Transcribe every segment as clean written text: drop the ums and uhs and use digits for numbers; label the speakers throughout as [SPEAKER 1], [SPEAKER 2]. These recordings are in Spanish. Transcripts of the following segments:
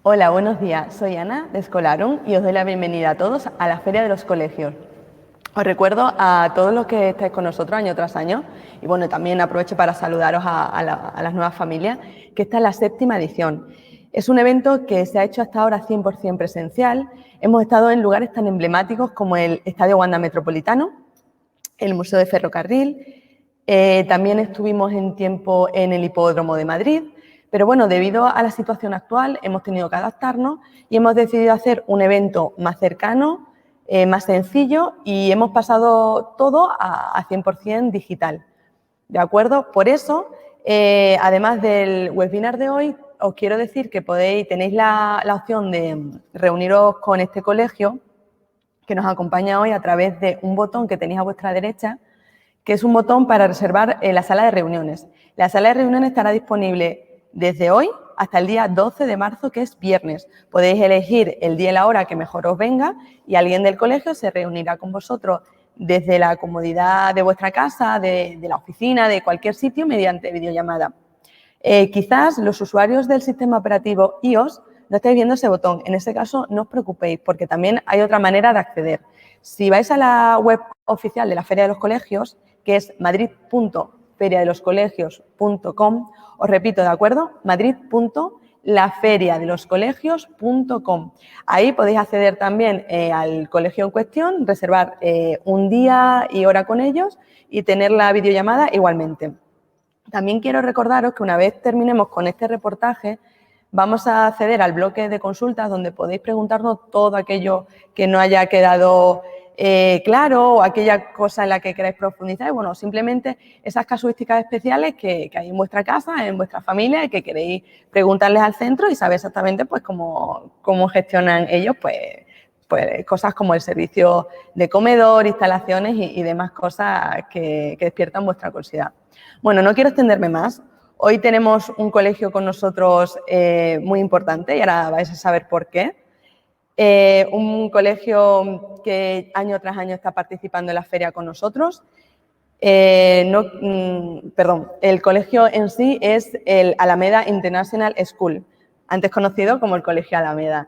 [SPEAKER 1] Hola, buenos días. Soy Ana de Escolarum y os doy la bienvenida a todos a la Feria de los Colegios. Os recuerdo a todos los que estáis con nosotros año tras año y bueno, también aprovecho para saludaros a las nuevas familias, que esta es la 7ª edición. Es un evento que se ha hecho hasta ahora 100% presencial. Hemos estado en lugares tan emblemáticos como el Estadio Wanda Metropolitano, el Museo de Ferrocarril, también estuvimos en tiempo en el Hipódromo de Madrid, pero bueno, debido a la situación actual hemos tenido que adaptarnos y hemos decidido hacer un evento más cercano, más sencillo y hemos pasado todo a 100% digital. ¿De acuerdo? Por eso, además del webinar de hoy, os quiero decir que tenéis la opción de reuniros con este colegio que nos acompaña hoy a través de un botón que tenéis a vuestra derecha, que es un botón para reservar la sala de reuniones. La sala de reuniones estará disponible desde hoy hasta el día 12 de marzo, que es viernes. Podéis elegir el día y la hora que mejor os venga y alguien del colegio se reunirá con vosotros desde la comodidad de vuestra casa, de la oficina, de cualquier sitio, mediante videollamada. Quizás los usuarios del sistema operativo iOS no estáis viendo ese botón. En ese caso, no os preocupéis, porque también hay otra manera de acceder. Si vais a la web oficial de la Feria de los Colegios, que es madrid.feriadeloscolegios.com, os repito, ¿de acuerdo? madrid.laferiadeloscolegios.com. Ahí podéis acceder también al colegio en cuestión, reservar un día y hora con ellos y tener la videollamada igualmente. También quiero recordaros que una vez terminemos con este reportaje, vamos a acceder al bloque de consultas donde podéis preguntarnos todo aquello que no haya quedado claro o aquella cosa en la que queráis profundizar. Y bueno, simplemente esas casuísticas especiales que hay en vuestra casa, en vuestra familia y que queréis preguntarles al centro y saber exactamente pues cómo gestionan ellos pues cosas como el servicio de comedor, instalaciones y demás cosas que despiertan vuestra curiosidad. Bueno, no quiero extenderme más. Hoy tenemos un colegio con nosotros muy importante y ahora vais a saber por qué. Un colegio que año tras año está participando en la feria con nosotros. El colegio en sí es el Alameda International School, antes conocido como el Colegio Alameda.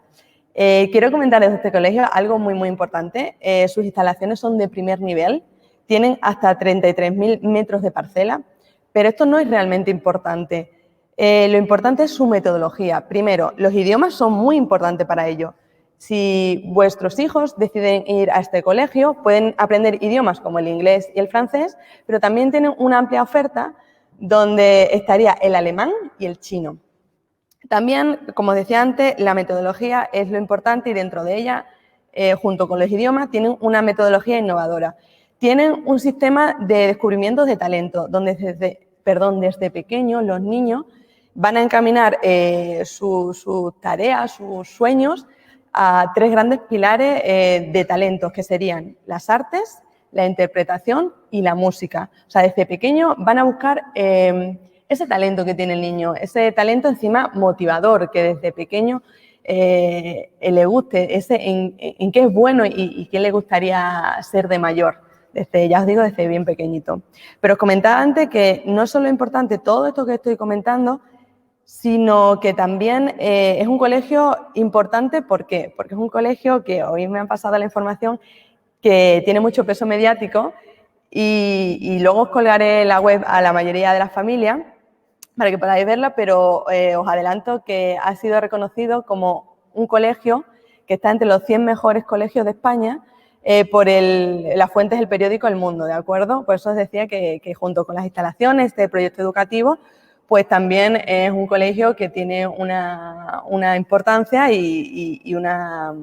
[SPEAKER 1] Quiero comentarles de este colegio algo muy importante. Sus instalaciones son de primer nivel, tienen hasta 33.000 metros de parcela, pero esto no es realmente importante. Lo importante es su metodología. Primero, los idiomas son muy importantes para ello. Si vuestros hijos deciden ir a este colegio, pueden aprender idiomas como el inglés y el francés, pero también tienen una amplia oferta donde estaría el alemán y el chino. También, como decía antes, la metodología es lo importante y dentro de ella, junto con los idiomas, tienen una metodología innovadora. Tienen un sistema de descubrimiento de talento, donde desde pequeños los niños van a encaminar sus tareas, sus sueños, a 3 grandes pilares de talentos, que serían las artes, la interpretación y la música. O sea, desde pequeño van a buscar ese talento que tiene el niño, ese talento encima motivador, que desde pequeño le guste, en qué es bueno y qué le gustaría ser de mayor. Ya os digo, desde bien pequeñito. Pero os comentaba antes que no es solo importante todo esto que estoy comentando, sino que también es un colegio importante. ¿Por qué? Porque es un colegio que hoy me han pasado la información que tiene mucho peso mediático y luego os colgaré la web a la mayoría de las familias para que podáis verla, pero os adelanto que ha sido reconocido como un colegio que está entre los 100 mejores colegios de España por las fuentes del periódico El Mundo, ¿de acuerdo? Por eso os decía que junto con las instalaciones de proyecto educativo, pues también es un colegio que tiene una importancia y una...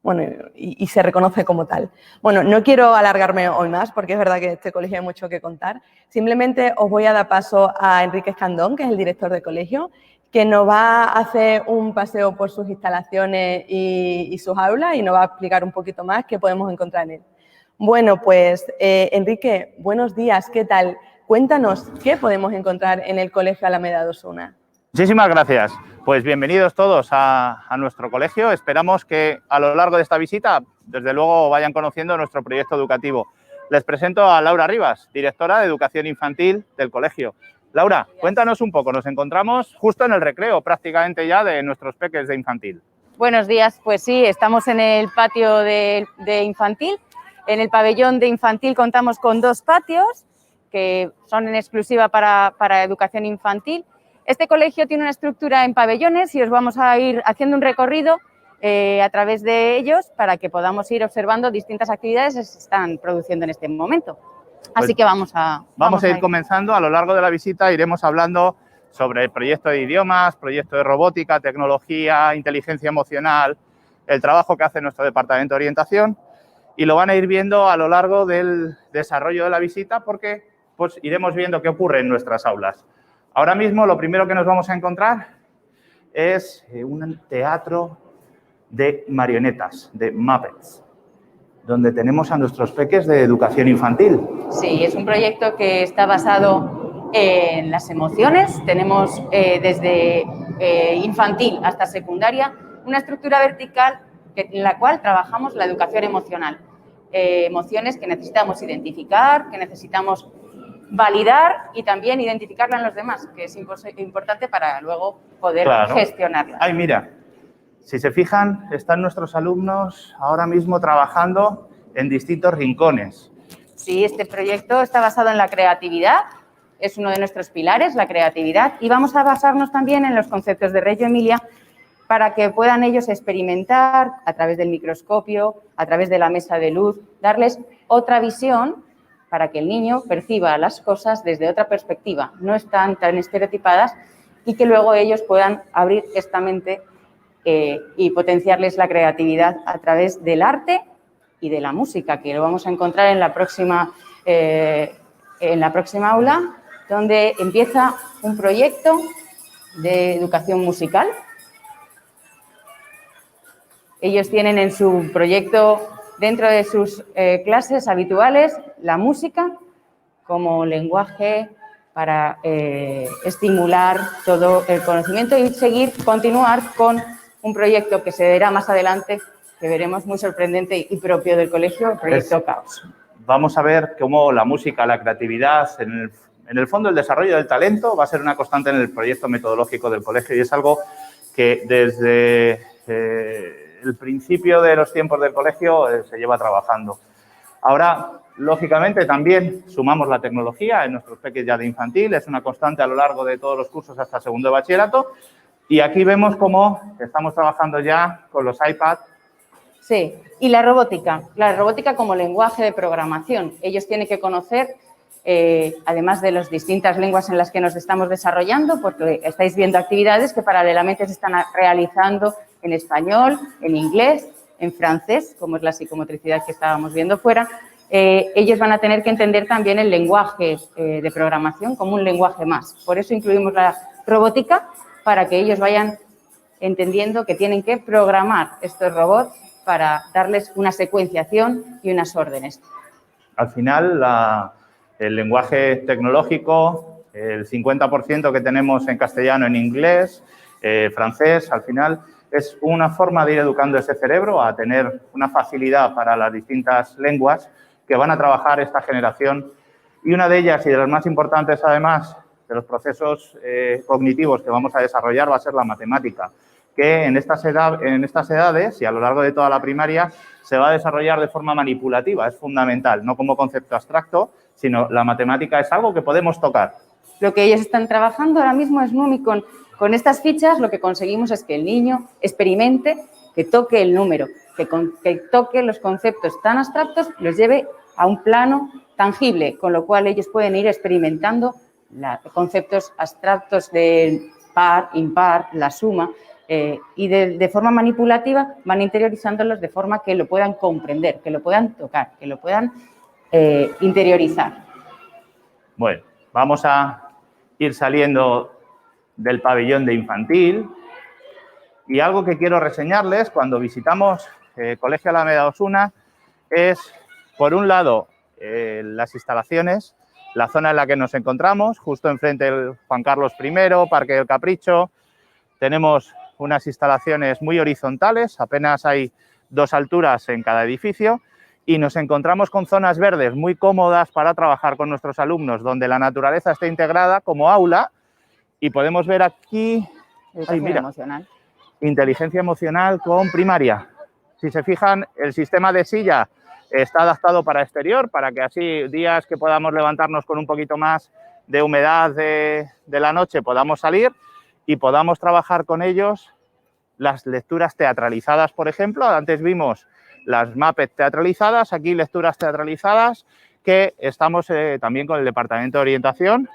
[SPEAKER 1] Bueno, y se reconoce como tal. Bueno, no quiero alargarme hoy más porque es verdad que de este colegio hay mucho que contar. Simplemente os voy a dar paso a Enrique Escandón, que es el director del colegio, que nos va a hacer un paseo por sus instalaciones y sus aulas y nos va a explicar un poquito más qué podemos encontrar en él. Bueno, pues Enrique, buenos días, ¿qué tal? Cuéntanos qué podemos encontrar en el Colegio Alameda de Osuna.
[SPEAKER 2] Muchísimas gracias. Pues bienvenidos todos a nuestro colegio. Esperamos que a lo largo de esta visita, desde luego, vayan conociendo nuestro proyecto educativo. Les presento a Laura Rivas, directora de Educación Infantil del colegio. Laura, cuéntanos un poco, nos encontramos justo en el recreo prácticamente ya de nuestros peques de infantil.
[SPEAKER 3] Buenos días, pues sí, estamos en el patio de infantil. En el pabellón de infantil contamos con 2 patios que son en exclusiva para educación infantil. Este colegio tiene una estructura en pabellones y os vamos a ir haciendo un recorrido a través de ellos para que podamos ir observando distintas actividades que se están produciendo en este momento. Así
[SPEAKER 2] Pues
[SPEAKER 3] que vamos a
[SPEAKER 2] ir comenzando. A lo largo de la visita iremos hablando sobre el proyecto de idiomas, proyecto de robótica, tecnología, inteligencia emocional, el trabajo que hace nuestro departamento de orientación, y lo van a ir viendo a lo largo del desarrollo de la visita porque pues iremos viendo qué ocurre en nuestras aulas. Ahora mismo lo primero que nos vamos a encontrar es un teatro de marionetas, de Muppets, donde tenemos a nuestros peques de educación infantil.
[SPEAKER 3] Sí, es un proyecto que está basado en las emociones. Tenemos desde infantil hasta secundaria una estructura vertical en la cual trabajamos la educación emocional. Emociones que necesitamos identificar, que necesitamos validar y también identificarla en los demás, que es importante para luego poder gestionarla.
[SPEAKER 2] Ay, mira, si se fijan, están nuestros alumnos ahora mismo trabajando en distintos rincones.
[SPEAKER 3] Sí, este proyecto está basado en la creatividad, es uno de nuestros pilares, la creatividad, y vamos a basarnos también en los conceptos de Reggio Emilia para que puedan ellos experimentar a través del microscopio, a través de la mesa de luz, darles otra visión para que el niño perciba las cosas desde otra perspectiva, no están tan estereotipadas, y que luego ellos puedan abrir esta mente y potenciarles la creatividad a través del arte y de la música, que lo vamos a encontrar en la próxima aula, donde empieza un proyecto de educación musical. Ellos tienen en su proyecto, dentro de sus clases habituales, la música como lenguaje para estimular todo el conocimiento y continuar con un proyecto que se verá más adelante, que veremos muy sorprendente y propio del colegio, el proyecto Caos.
[SPEAKER 2] Vamos a ver cómo la música, la creatividad, en el fondo el desarrollo del talento va a ser una constante en el proyecto metodológico del colegio, y es algo que desde el principio de los tiempos del colegio se lleva trabajando. Ahora, lógicamente, también sumamos la tecnología en nuestros peques ya de infantil, es una constante a lo largo de todos los cursos hasta segundo de bachillerato, y aquí vemos cómo estamos trabajando ya con los iPads.
[SPEAKER 3] Sí, y la robótica como lenguaje de programación. Ellos tienen que conocer, además de las distintas lenguas en las que nos estamos desarrollando, porque estáis viendo actividades que paralelamente se están realizando en español, en inglés, en francés, como es la psicomotricidad que estábamos viendo fuera. Ellos van a tener que entender también el lenguaje de programación como un lenguaje más. Por eso incluimos la robótica, para que ellos vayan entendiendo que tienen que programar estos robots para darles una secuenciación y unas órdenes.
[SPEAKER 2] Al final, el lenguaje tecnológico, el 50% que tenemos en castellano, en inglés, francés, al final es una forma de ir educando ese cerebro a tener una facilidad para las distintas lenguas que van a trabajar esta generación. Y una de ellas, y de las más importantes además, de los procesos cognitivos que vamos a desarrollar va a ser la matemática, que en estas edades y a lo largo de toda la primaria se va a desarrollar de forma manipulativa, es fundamental, no como concepto abstracto, sino la matemática es algo que podemos tocar.
[SPEAKER 3] Lo que ellos están trabajando ahora mismo es MUMI. Con estas fichas lo que conseguimos es que el niño experimente, que toque el número, que toque los conceptos tan abstractos, los lleve a un plano tangible, con lo cual ellos pueden ir experimentando conceptos abstractos de par, impar, la suma, y de forma manipulativa van interiorizándolos de forma que lo puedan comprender, que lo puedan tocar, que lo puedan interiorizar.
[SPEAKER 2] Bueno, vamos a ir saliendo del pabellón de infantil, y algo que quiero reseñarles cuando visitamos Colegio Alameda Osuna es, por un lado, las instalaciones, la zona en la que nos encontramos, justo enfrente del Juan Carlos I, Parque del Capricho. Tenemos unas instalaciones muy horizontales, apenas hay 2 alturas en cada edificio, y nos encontramos con zonas verdes muy cómodas para trabajar con nuestros alumnos, donde la naturaleza está integrada como aula y podemos ver aquí
[SPEAKER 3] Emocional.
[SPEAKER 2] inteligencia emocional con primaria. Si se fijan, el sistema de silla está adaptado para exterior, para que así días que podamos levantarnos con un poquito más de humedad de la noche podamos salir y podamos trabajar con ellos las lecturas teatralizadas, por ejemplo. Antes vimos las Muppets teatralizadas, aquí lecturas teatralizadas, que estamos también con el Departamento de Orientación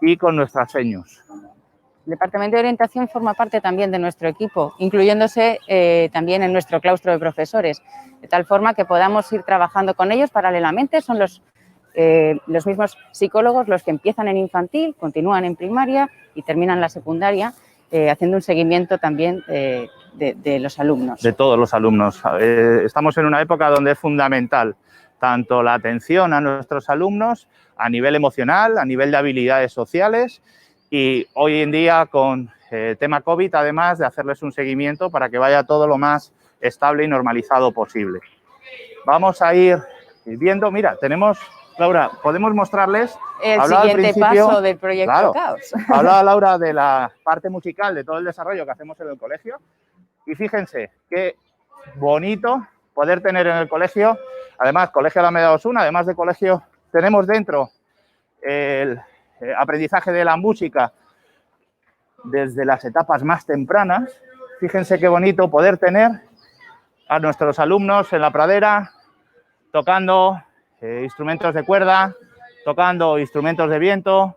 [SPEAKER 2] y con nuestras seños.
[SPEAKER 3] El Departamento de Orientación forma parte también de nuestro equipo, incluyéndose también en nuestro claustro de profesores, de tal forma que podamos ir trabajando con ellos paralelamente. Son los mismos psicólogos los que empiezan en infantil, continúan en primaria y terminan la secundaria, haciendo un seguimiento también de los alumnos.
[SPEAKER 2] De todos los alumnos. Estamos en una época donde es fundamental tanto la atención a nuestros alumnos a nivel emocional, a nivel de habilidades sociales, y hoy en día con tema COVID, además de hacerles un seguimiento para que vaya todo lo más estable y normalizado posible. Vamos a ir viendo, mira, tenemos, Laura, podemos mostrarles
[SPEAKER 3] el siguiente paso del proyecto, claro, Caos.
[SPEAKER 2] Hablaba Laura de la parte musical, de todo el desarrollo que hacemos en el colegio, y fíjense qué bonito poder tener en el colegio, además, Colegio Alameda Osuna, además de colegio, tenemos dentro el aprendizaje de la música desde las etapas más tempranas. Fíjense qué bonito poder tener a nuestros alumnos en la pradera tocando instrumentos de cuerda, tocando instrumentos de viento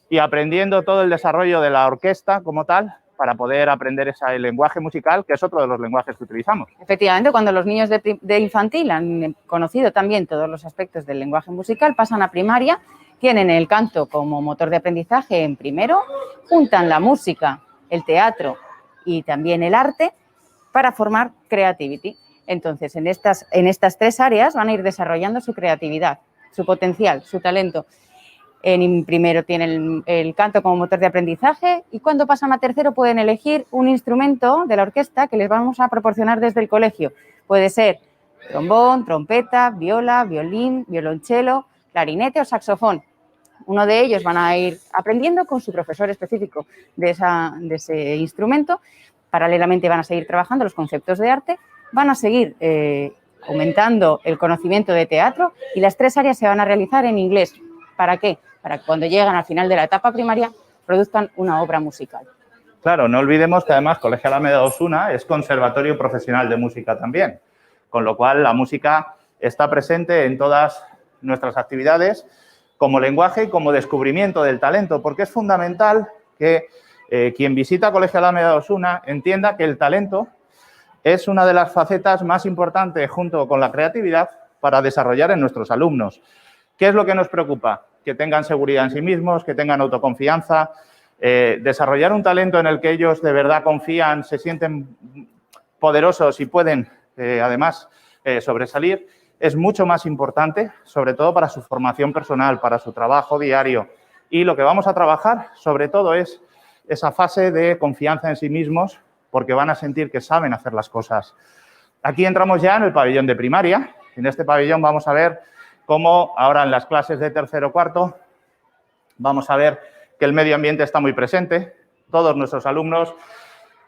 [SPEAKER 2] y aprendiendo todo el desarrollo de la orquesta como tal para poder aprender el lenguaje musical, que es otro de los lenguajes que utilizamos.
[SPEAKER 3] Efectivamente, cuando los niños de infantil han conocido también todos los aspectos del lenguaje musical, pasan a primaria, tienen el canto como motor de aprendizaje en primero, juntan la música, el teatro y también el arte para formar creativity. Entonces, en estas tres áreas van a ir desarrollando su creatividad, su potencial, su talento. En primero tienen el canto como motor de aprendizaje y cuando pasan a tercero pueden elegir un instrumento de la orquesta que les vamos a proporcionar desde el colegio. Puede ser trombón, trompeta, viola, violín, violonchelo, clarinete o saxofón. Uno de ellos van a ir aprendiendo con su profesor específico de ese instrumento. Paralelamente van a seguir trabajando los conceptos de arte, van a seguir aumentando el conocimiento de teatro y las tres áreas se van a realizar en inglés. ¿Para qué? Para que cuando llegan al final de la etapa primaria produzcan una obra musical.
[SPEAKER 2] Claro, no olvidemos que además Colegio Alameda Osuna es conservatorio profesional de música también, con lo cual la música está presente en todas nuestras actividades como lenguaje y como descubrimiento del talento, porque es fundamental que quien visita Colegio Alameda Osuna entienda que el talento es una de las facetas más importantes junto con la creatividad para desarrollar en nuestros alumnos. ¿Qué es lo que nos preocupa? Que tengan seguridad en sí mismos, que tengan autoconfianza, desarrollar un talento en el que ellos de verdad confían, se sienten poderosos y pueden, además, sobresalir, es mucho más importante, sobre todo para su formación personal, para su trabajo diario. Y lo que vamos a trabajar, sobre todo, es esa fase de confianza en sí mismos, porque van a sentir que saben hacer las cosas. Aquí entramos ya en el pabellón de primaria. En este pabellón vamos a ver cómo ahora en las clases de tercero o cuarto vamos a ver que el medio ambiente está muy presente. Todos nuestros alumnos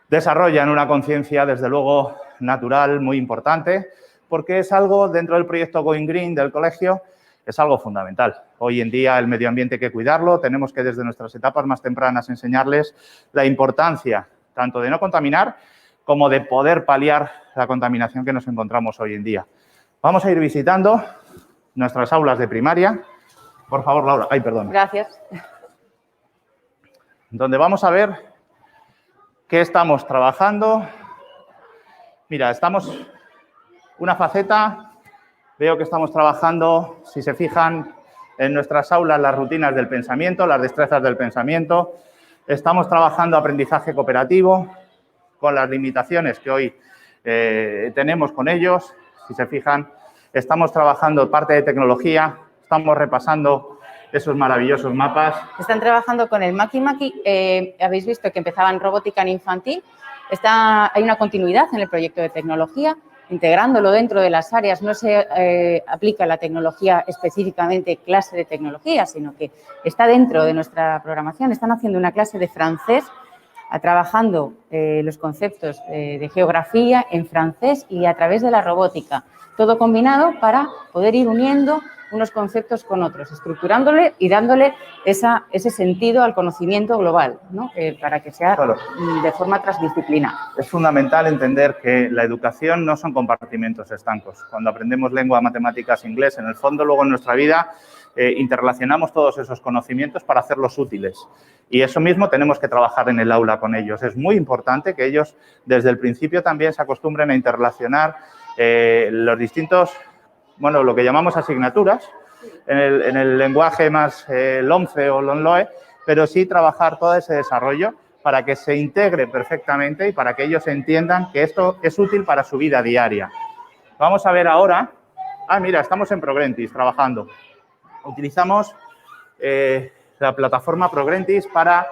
[SPEAKER 2] desarrollan una conciencia, desde luego, natural muy importante, porque es algo dentro del proyecto Going Green del colegio, es algo fundamental. Hoy en día el medio ambiente hay que cuidarlo, tenemos que desde nuestras etapas más tempranas enseñarles la importancia tanto de no contaminar como de poder paliar la contaminación que nos encontramos hoy en día. Vamos a ir visitando nuestras aulas de primaria. Por favor, Laura. Ay, perdón.
[SPEAKER 3] Gracias.
[SPEAKER 2] Donde vamos a ver qué estamos trabajando. Mira, estamos una faceta, veo que estamos trabajando, si se fijan, en nuestras aulas las rutinas del pensamiento, las destrezas del pensamiento. Estamos trabajando aprendizaje cooperativo con las limitaciones que hoy tenemos con ellos. Si se fijan, estamos trabajando parte de tecnología, estamos repasando esos maravillosos mapas.
[SPEAKER 3] Están trabajando con el Maki Maki. Habéis visto que empezaban robótica en infantil. Hay una continuidad en el proyecto de tecnología integrándolo dentro de las áreas. No se aplica la tecnología específicamente clase de tecnología, sino que está dentro de nuestra programación. Están haciendo una clase de francés, trabajando los conceptos de geografía en francés y a través de la robótica. Todo combinado para poder ir uniendo unos conceptos con otros, estructurándole y dándole ese sentido al conocimiento global, ¿no? Para que sea de forma transdisciplinar.
[SPEAKER 2] Es fundamental entender que la educación no son compartimentos estancos. Cuando aprendemos lengua, matemáticas, inglés, en el fondo luego en nuestra vida interrelacionamos todos esos conocimientos para hacerlos útiles. Y eso mismo tenemos que trabajar en el aula con ellos. Es muy importante que ellos desde el principio también se acostumbren a interrelacionar los distintos, bueno, lo que llamamos asignaturas, en el lenguaje más LOMCE o LOMLOE, pero sí trabajar todo ese desarrollo para que se integre perfectamente y para que ellos entiendan que esto es útil para su vida diaria. Vamos a ver ahora, mira, estamos en Progrentis trabajando. Utilizamos la plataforma Progrentis para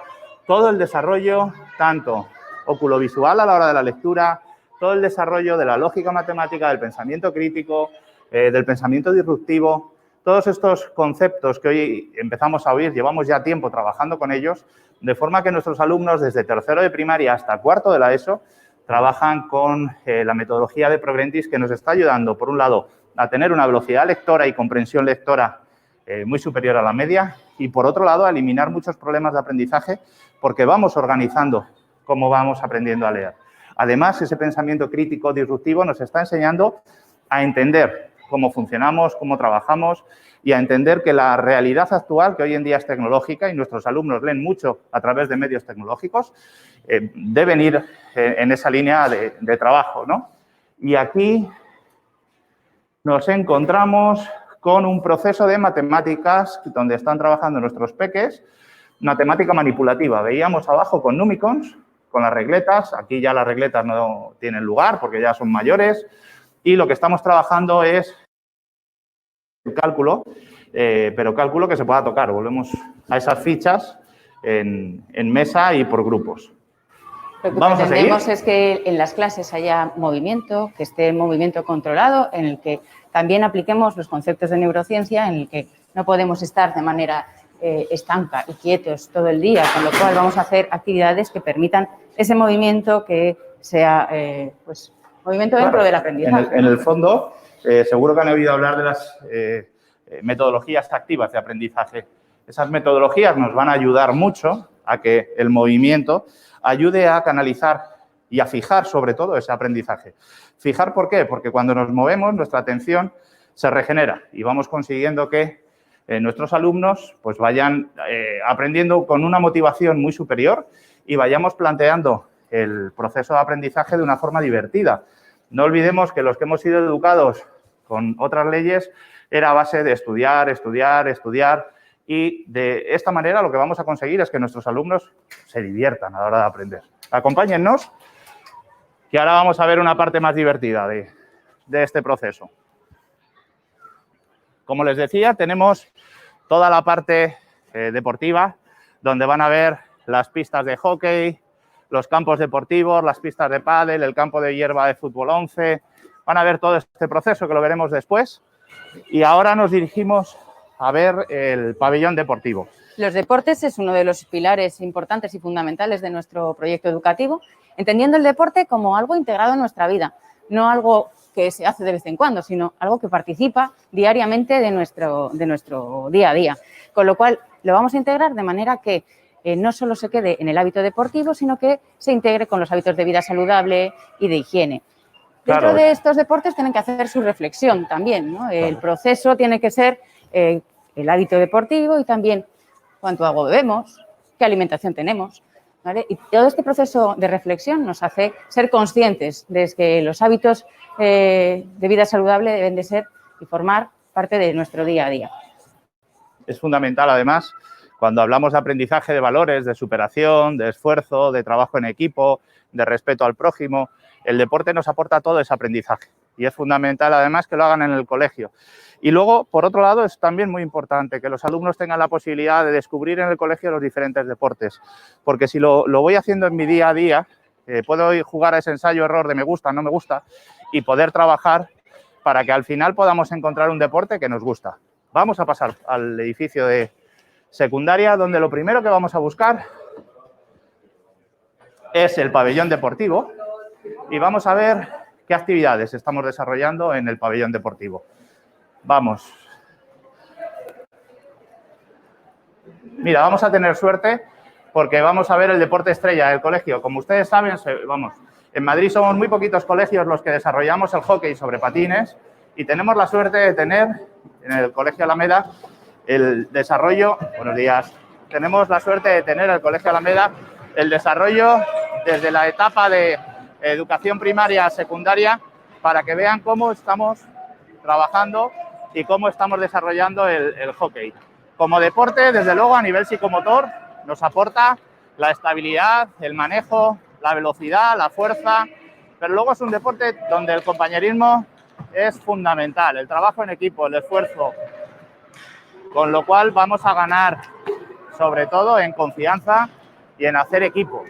[SPEAKER 2] todo el desarrollo, tanto oculovisual a la hora de la lectura, todo el desarrollo de la lógica matemática, del pensamiento crítico, del pensamiento disruptivo, todos estos conceptos que hoy empezamos a oír, llevamos ya tiempo trabajando con ellos, de forma que nuestros alumnos desde tercero de primaria hasta cuarto de la ESO trabajan con la metodología de Progrentis, que nos está ayudando, por un lado, a tener una velocidad lectora y comprensión lectora muy superior a la media y, por otro lado, a eliminar muchos problemas de aprendizaje porque vamos organizando cómo vamos aprendiendo a leer. Además, ese pensamiento crítico disruptivo nos está enseñando a entender cómo funcionamos, cómo trabajamos y a entender que la realidad actual, que hoy en día es tecnológica y nuestros alumnos leen mucho a través de medios tecnológicos, deben ir en esa línea de trabajo, ¿no? Y aquí nos encontramos con un proceso de matemáticas donde están trabajando nuestros peques, matemática manipulativa. Veíamos abajo con Numicons, con las regletas. Aquí ya las regletas no tienen lugar porque ya son mayores. Y lo que estamos trabajando es el cálculo, pero cálculo que se pueda tocar. Volvemos a esas fichas en mesa y por grupos.
[SPEAKER 3] Lo que pretendemos es que en las clases haya movimiento, que esté en movimiento controlado, en el que también apliquemos los conceptos de neurociencia, en el que no podemos estar de manera estanca y quietos todo el día, con lo cual vamos a hacer actividades que permitan ese movimiento que sea, pues, movimiento dentro del aprendizaje.
[SPEAKER 2] En el fondo, seguro que han oído hablar de las metodologías activas de aprendizaje. Esas metodologías nos van a ayudar mucho a que el movimiento ayude a canalizar y a fijar, sobre todo, ese aprendizaje. ¿Fijar por qué? Porque cuando nos movemos, nuestra atención se regenera y vamos consiguiendo que nuestros alumnos pues vayan aprendiendo con una motivación muy superior y vayamos planteando el proceso de aprendizaje de una forma divertida. No olvidemos que los que hemos sido educados con otras leyes era a base de estudiar, estudiar, estudiar y de esta manera lo que vamos a conseguir es que nuestros alumnos se diviertan a la hora de aprender. Acompáñennos, que ahora vamos a ver una parte más divertida de este proceso. Como les decía, tenemos toda la parte deportiva, donde van a ver las pistas de hockey, los campos deportivos, las pistas de pádel, el campo de hierba de fútbol 11. Van a ver todo este proceso que lo veremos después. Y ahora nos dirigimos a ver el pabellón deportivo.
[SPEAKER 3] Los deportes es uno de los pilares importantes y fundamentales de nuestro proyecto educativo, entendiendo el deporte como algo integrado en nuestra vida, no algo que se hace de vez en cuando, sino algo que participa diariamente de nuestro día a día. Con lo cual, lo vamos a integrar de manera que no solo se quede en el hábito deportivo, sino que se integre con los hábitos de vida saludable y de higiene. Dentro de estos deportes tienen que hacer su reflexión también, ¿no? El proceso tiene que ser el hábito deportivo y también cuánto agua bebemos, qué alimentación tenemos, ¿vale? Y todo este proceso de reflexión nos hace ser conscientes de que los hábitos de vida saludable deben de ser y formar parte de nuestro día a día.
[SPEAKER 2] Es fundamental, además, cuando hablamos de aprendizaje de valores, de superación, de esfuerzo, de trabajo en equipo, de respeto al prójimo, el deporte nos aporta todo ese aprendizaje y es fundamental, además, que lo hagan en el colegio. Y luego, por otro lado, es también muy importante que los alumnos tengan la posibilidad de descubrir en el colegio los diferentes deportes, porque si lo voy haciendo en mi día a día, puedo jugar a ese ensayo-error de me gusta, no me gusta y poder trabajar para que al final podamos encontrar un deporte que nos gusta. Vamos a pasar al edificio de secundaria, donde lo primero que vamos a buscar es el pabellón deportivo y vamos a ver qué actividades estamos desarrollando en el pabellón deportivo. Vamos. Mira, vamos a tener suerte porque vamos a ver el deporte estrella del colegio. Como ustedes saben, en Madrid somos muy poquitos colegios los que desarrollamos el hockey sobre patines y tenemos la suerte de tener en el Colegio Alameda el desarrollo, buenos días, tenemos la suerte de tener en el Colegio Alameda el desarrollo desde la etapa de educación primaria a secundaria para que vean cómo estamos trabajando y cómo estamos desarrollando el hockey. Como deporte, desde luego, a nivel psicomotor, nos aporta la estabilidad, el manejo, la velocidad, la fuerza, pero luego es un deporte donde el compañerismo es fundamental, el trabajo en equipo, el esfuerzo, con lo cual vamos a ganar, sobre todo, en confianza y en hacer equipo.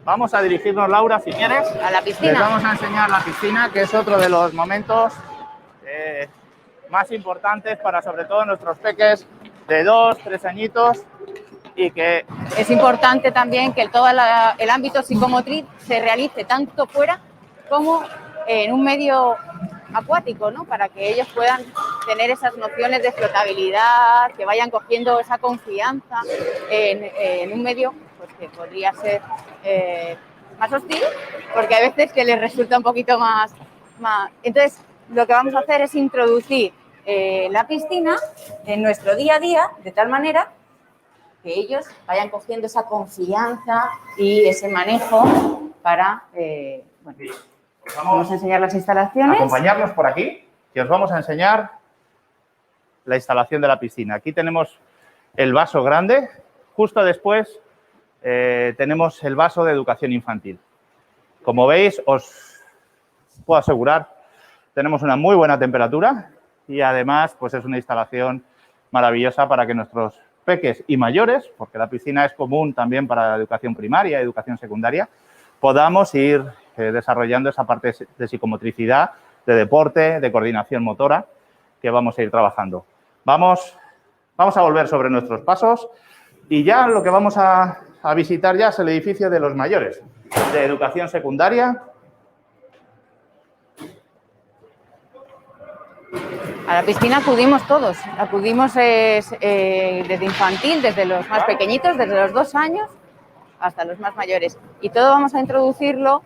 [SPEAKER 2] Vamos a dirigirnos, Laura, si quieres,
[SPEAKER 3] a la piscina.
[SPEAKER 2] Les vamos a enseñar la piscina, que es otro de los momentos más importantes para, sobre todo, nuestros peques de 2, 3 añitos y que...
[SPEAKER 3] Es importante también que todo el ámbito psicomotriz se realice tanto fuera como en un medio acuático, ¿no? Para que ellos puedan tener esas nociones de flotabilidad, que vayan cogiendo esa confianza en un medio pues, que podría ser más hostil, porque a veces que les resulta un poquito más... Entonces, lo que vamos a hacer es introducir la piscina en nuestro día a día, de tal manera que ellos vayan cogiendo esa confianza y ese manejo para... bueno, vamos a enseñar las instalaciones.
[SPEAKER 2] Acompañarnos por aquí, que os vamos a enseñar la instalación de la piscina. Aquí tenemos el vaso grande, justo después tenemos el vaso de educación infantil. Como veis, os puedo asegurar, tenemos una muy buena temperatura y además pues es una instalación maravillosa para que nuestros peques y mayores, porque la piscina es común también para la educación primaria y educación secundaria, podamos ir desarrollando esa parte de psicomotricidad, de deporte, de coordinación motora que vamos a ir trabajando. Vamos a volver sobre nuestros pasos y ya lo que vamos a visitar ya es el edificio de los mayores, de educación secundaria.
[SPEAKER 3] A la piscina acudimos todos, acudimos desde infantil, desde los más pequeñitos, desde los 2 años hasta los más mayores. Y todo vamos a introducirlo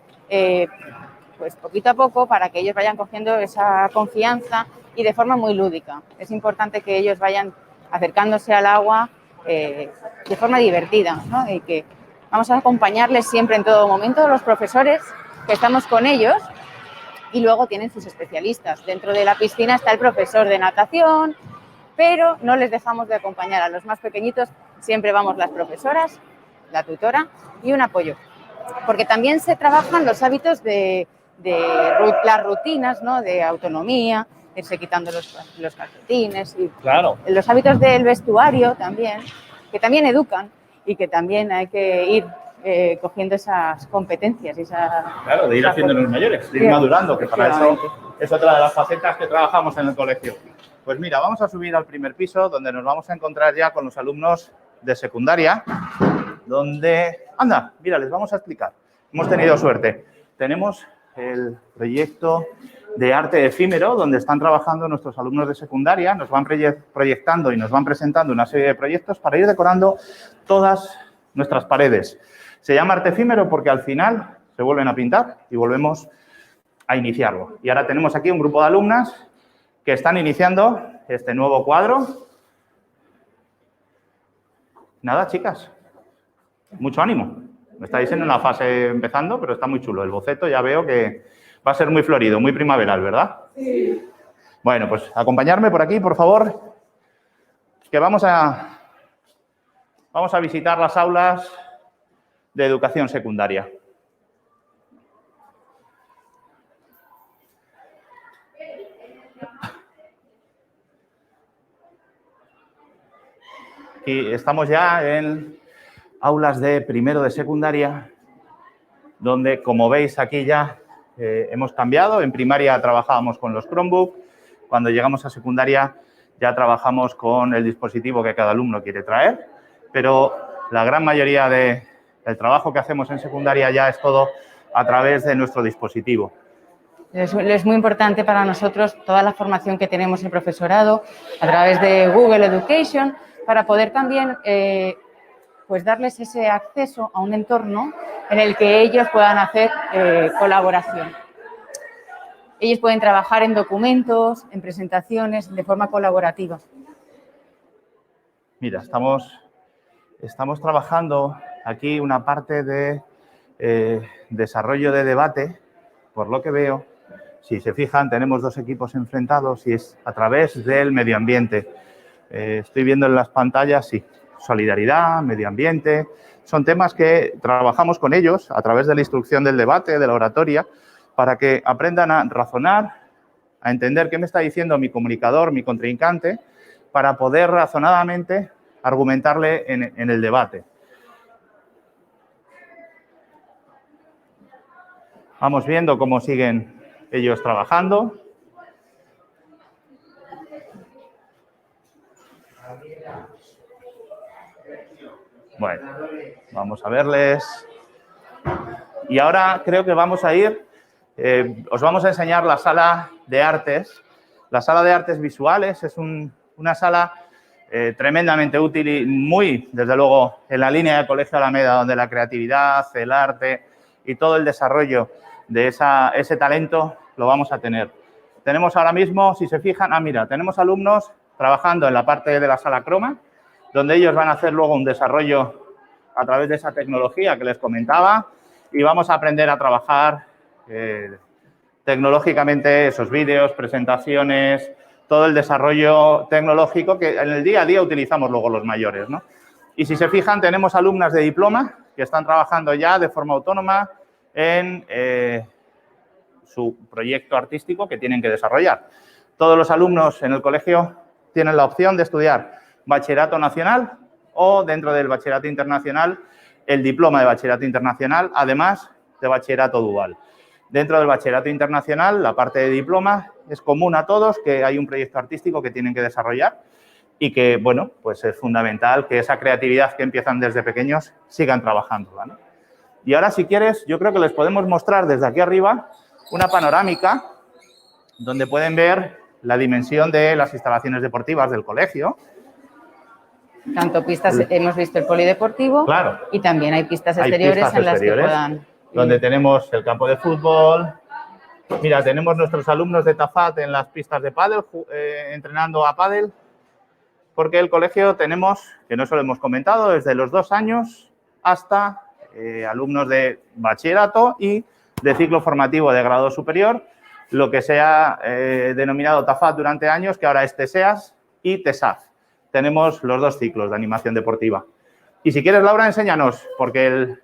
[SPEAKER 3] pues poquito a poco para que ellos vayan cogiendo esa confianza y de forma muy lúdica. Es importante que ellos vayan acercándose al agua de forma divertida, ¿no? Y que vamos a acompañarles siempre en todo momento, los profesores que estamos con ellos. Y luego tienen sus especialistas. Dentro de la piscina está el profesor de natación, pero no les dejamos de acompañar a los más pequeñitos. Siempre vamos las profesoras, la tutora y un apoyo. Porque también se trabajan los hábitos de las rutinas, ¿no? De autonomía, irse quitando los calcetines. Y
[SPEAKER 2] claro.
[SPEAKER 3] Los hábitos del vestuario también, que también educan y que también hay que ir cogiendo esas competencias.
[SPEAKER 2] Claro, de ir haciéndonos mayores, de ir madurando, que para eso es otra de las facetas que trabajamos en el colegio. Pues mira, vamos a subir al primer piso, donde nos vamos a encontrar ya con los alumnos de secundaria, donde... Anda, mira, les vamos a explicar. Hemos tenido suerte. Tenemos el proyecto de arte efímero, donde están trabajando nuestros alumnos de secundaria, nos van proyectando y nos van presentando una serie de proyectos para ir decorando todas nuestras paredes. Se llama arte efímero porque al final se vuelven a pintar y volvemos a iniciarlo. Y ahora tenemos aquí un grupo de alumnas que están iniciando este nuevo cuadro. Nada, chicas, mucho ánimo. Estáis en una fase empezando, pero está muy chulo. El boceto ya veo que va a ser muy florido, muy primaveral, ¿verdad? Sí. Bueno, pues acompañarme por aquí, por favor, que vamos a visitar las aulas de educación secundaria. Aquí estamos ya en aulas de primero de secundaria, donde, como veis aquí ya hemos cambiado. En primaria trabajábamos con los Chromebook. Cuando llegamos a secundaria ya trabajamos con el dispositivo que cada alumno quiere traer, pero la gran mayoría del trabajo que hacemos en secundaria ya es todo a través de nuestro dispositivo.
[SPEAKER 3] Es muy importante para nosotros toda la formación que tenemos en profesorado a través de Google Education para poder también pues darles ese acceso a un entorno en el que ellos puedan hacer colaboración. Ellos pueden trabajar en documentos, en presentaciones, de forma colaborativa.
[SPEAKER 2] Mira, estamos trabajando aquí una parte de desarrollo de debate, por lo que veo. Si se fijan, tenemos dos equipos enfrentados y es a través del medio ambiente. Estoy viendo en las pantallas, sí, solidaridad, medio ambiente. Son temas que trabajamos con ellos a través de la instrucción del debate, de la oratoria, para que aprendan a razonar, a entender qué me está diciendo mi comunicador, mi contrincante, para poder razonadamente argumentarle en el debate. Vamos viendo cómo siguen ellos trabajando. Bueno, vamos a verles. Y ahora creo que vamos a ir, os vamos a enseñar la sala de artes. La sala de artes visuales es una sala tremendamente útil y muy, desde luego, en la línea del Colegio Alameda, donde la creatividad, el arte y todo el desarrollo de ese talento lo vamos a tener. Tenemos ahora mismo, si se fijan, mira, tenemos alumnos trabajando en la parte de la sala croma, donde ellos van a hacer luego un desarrollo a través de esa tecnología que les comentaba y vamos a aprender a trabajar tecnológicamente esos vídeos, presentaciones, todo el desarrollo tecnológico que en el día a día utilizamos luego los mayores, ¿no? Y si se fijan, tenemos alumnas de diploma que están trabajando ya de forma autónoma en su proyecto artístico que tienen que desarrollar. Todos los alumnos en el colegio tienen la opción de estudiar bachillerato nacional o, dentro del bachillerato internacional, el diploma de bachillerato internacional, además de bachillerato dual. Dentro del bachillerato internacional, la parte de diploma es común a todos, que hay un proyecto artístico que tienen que desarrollar y que, bueno, pues es fundamental que esa creatividad que empiezan desde pequeños sigan trabajándola, ¿no? Y ahora, si quieres, yo creo que les podemos mostrar desde aquí arriba una panorámica donde pueden ver la dimensión de las instalaciones deportivas del colegio.
[SPEAKER 3] Tanto pistas, hemos visto el polideportivo, claro, y también hay pistas exteriores en las que puedan...
[SPEAKER 2] Donde tenemos el campo de fútbol. Mira, tenemos nuestros alumnos de Tafat en las pistas de pádel, entrenando a pádel, porque el colegio tenemos, que no se lo hemos comentado, desde los 2 años hasta alumnos de bachillerato y de ciclo formativo de grado superior, lo que se ha denominado Tafat durante años, que ahora es TESEAS y TESAF. Tenemos los 2 ciclos de animación deportiva. Y si quieres, Laura, enséñanos, porque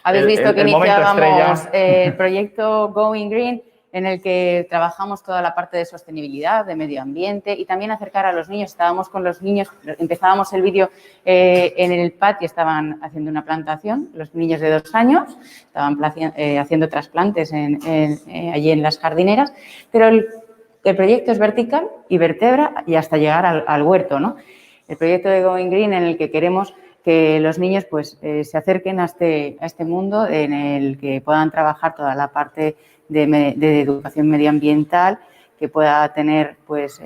[SPEAKER 3] habéis visto que iniciábamos el proyecto Going Green, en el que trabajamos toda la parte de sostenibilidad, de medio ambiente y también acercar a los niños. Estábamos con los niños, empezábamos el vídeo en el patio, estaban haciendo una plantación, los niños de 2 años, estaban haciendo trasplantes allí en las jardineras, pero el proyecto es vertical y vertebra y hasta llegar al huerto, ¿no? El proyecto de Going Green, en el que queremos que los niños pues, se acerquen a este mundo en el que puedan trabajar toda la parte de educación medioambiental, que pueda tener pues,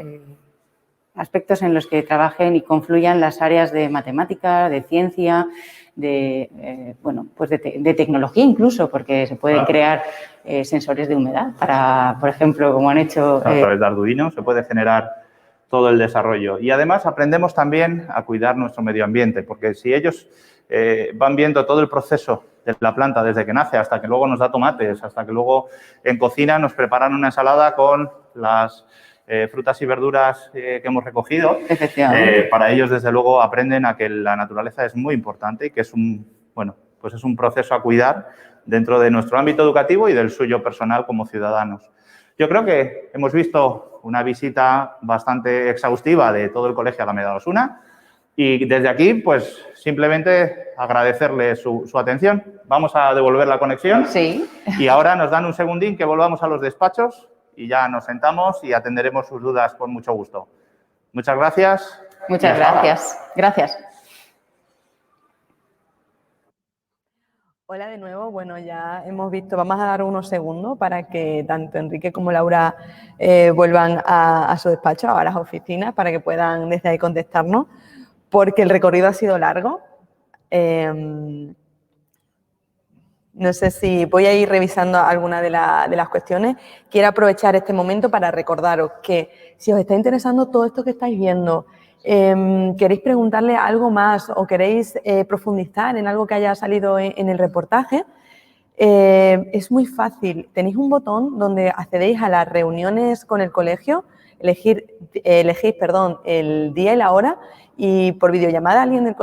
[SPEAKER 3] aspectos en los que trabajen y confluyan las áreas de matemática, de ciencia, de tecnología incluso, porque se pueden crear sensores de humedad para, por ejemplo, como han hecho...
[SPEAKER 2] A través de Arduino se puede generar todo el desarrollo. Y además aprendemos también a cuidar nuestro medio ambiente, porque si ellos van viendo todo el proceso de la planta desde que nace hasta que luego nos da tomates, hasta que luego en cocina nos preparan una ensalada con las frutas y verduras que hemos recogido, para ellos desde luego aprenden a que la naturaleza es muy importante y que es un proceso a cuidar dentro de nuestro ámbito educativo y del suyo personal como ciudadanos. Yo creo que hemos visto una visita bastante exhaustiva de todo el Colegio Alameda Osuna. Y desde aquí, pues simplemente agradecerle su atención. Vamos a devolver la conexión.
[SPEAKER 3] Sí.
[SPEAKER 2] Y ahora nos dan un segundín que volvamos a los despachos y ya nos sentamos y atenderemos sus dudas con mucho gusto. Muchas gracias.
[SPEAKER 3] Muchas gracias. Gracias.
[SPEAKER 1] Hola de nuevo, bueno, ya hemos visto, vamos a dar unos segundos para que tanto Enrique como Laura vuelvan a su despacho, a las oficinas, para que puedan desde ahí contestarnos, porque el recorrido ha sido largo. No sé si voy a ir revisando algunas de las cuestiones. Quiero aprovechar este momento para recordaros que si os está interesando todo esto que estáis viendo, queréis preguntarle algo más o queréis profundizar en algo que haya salido en el reportaje, es muy fácil. Tenéis un botón donde accedéis a las reuniones con el colegio, elegís el día y la hora y por videollamada alguien del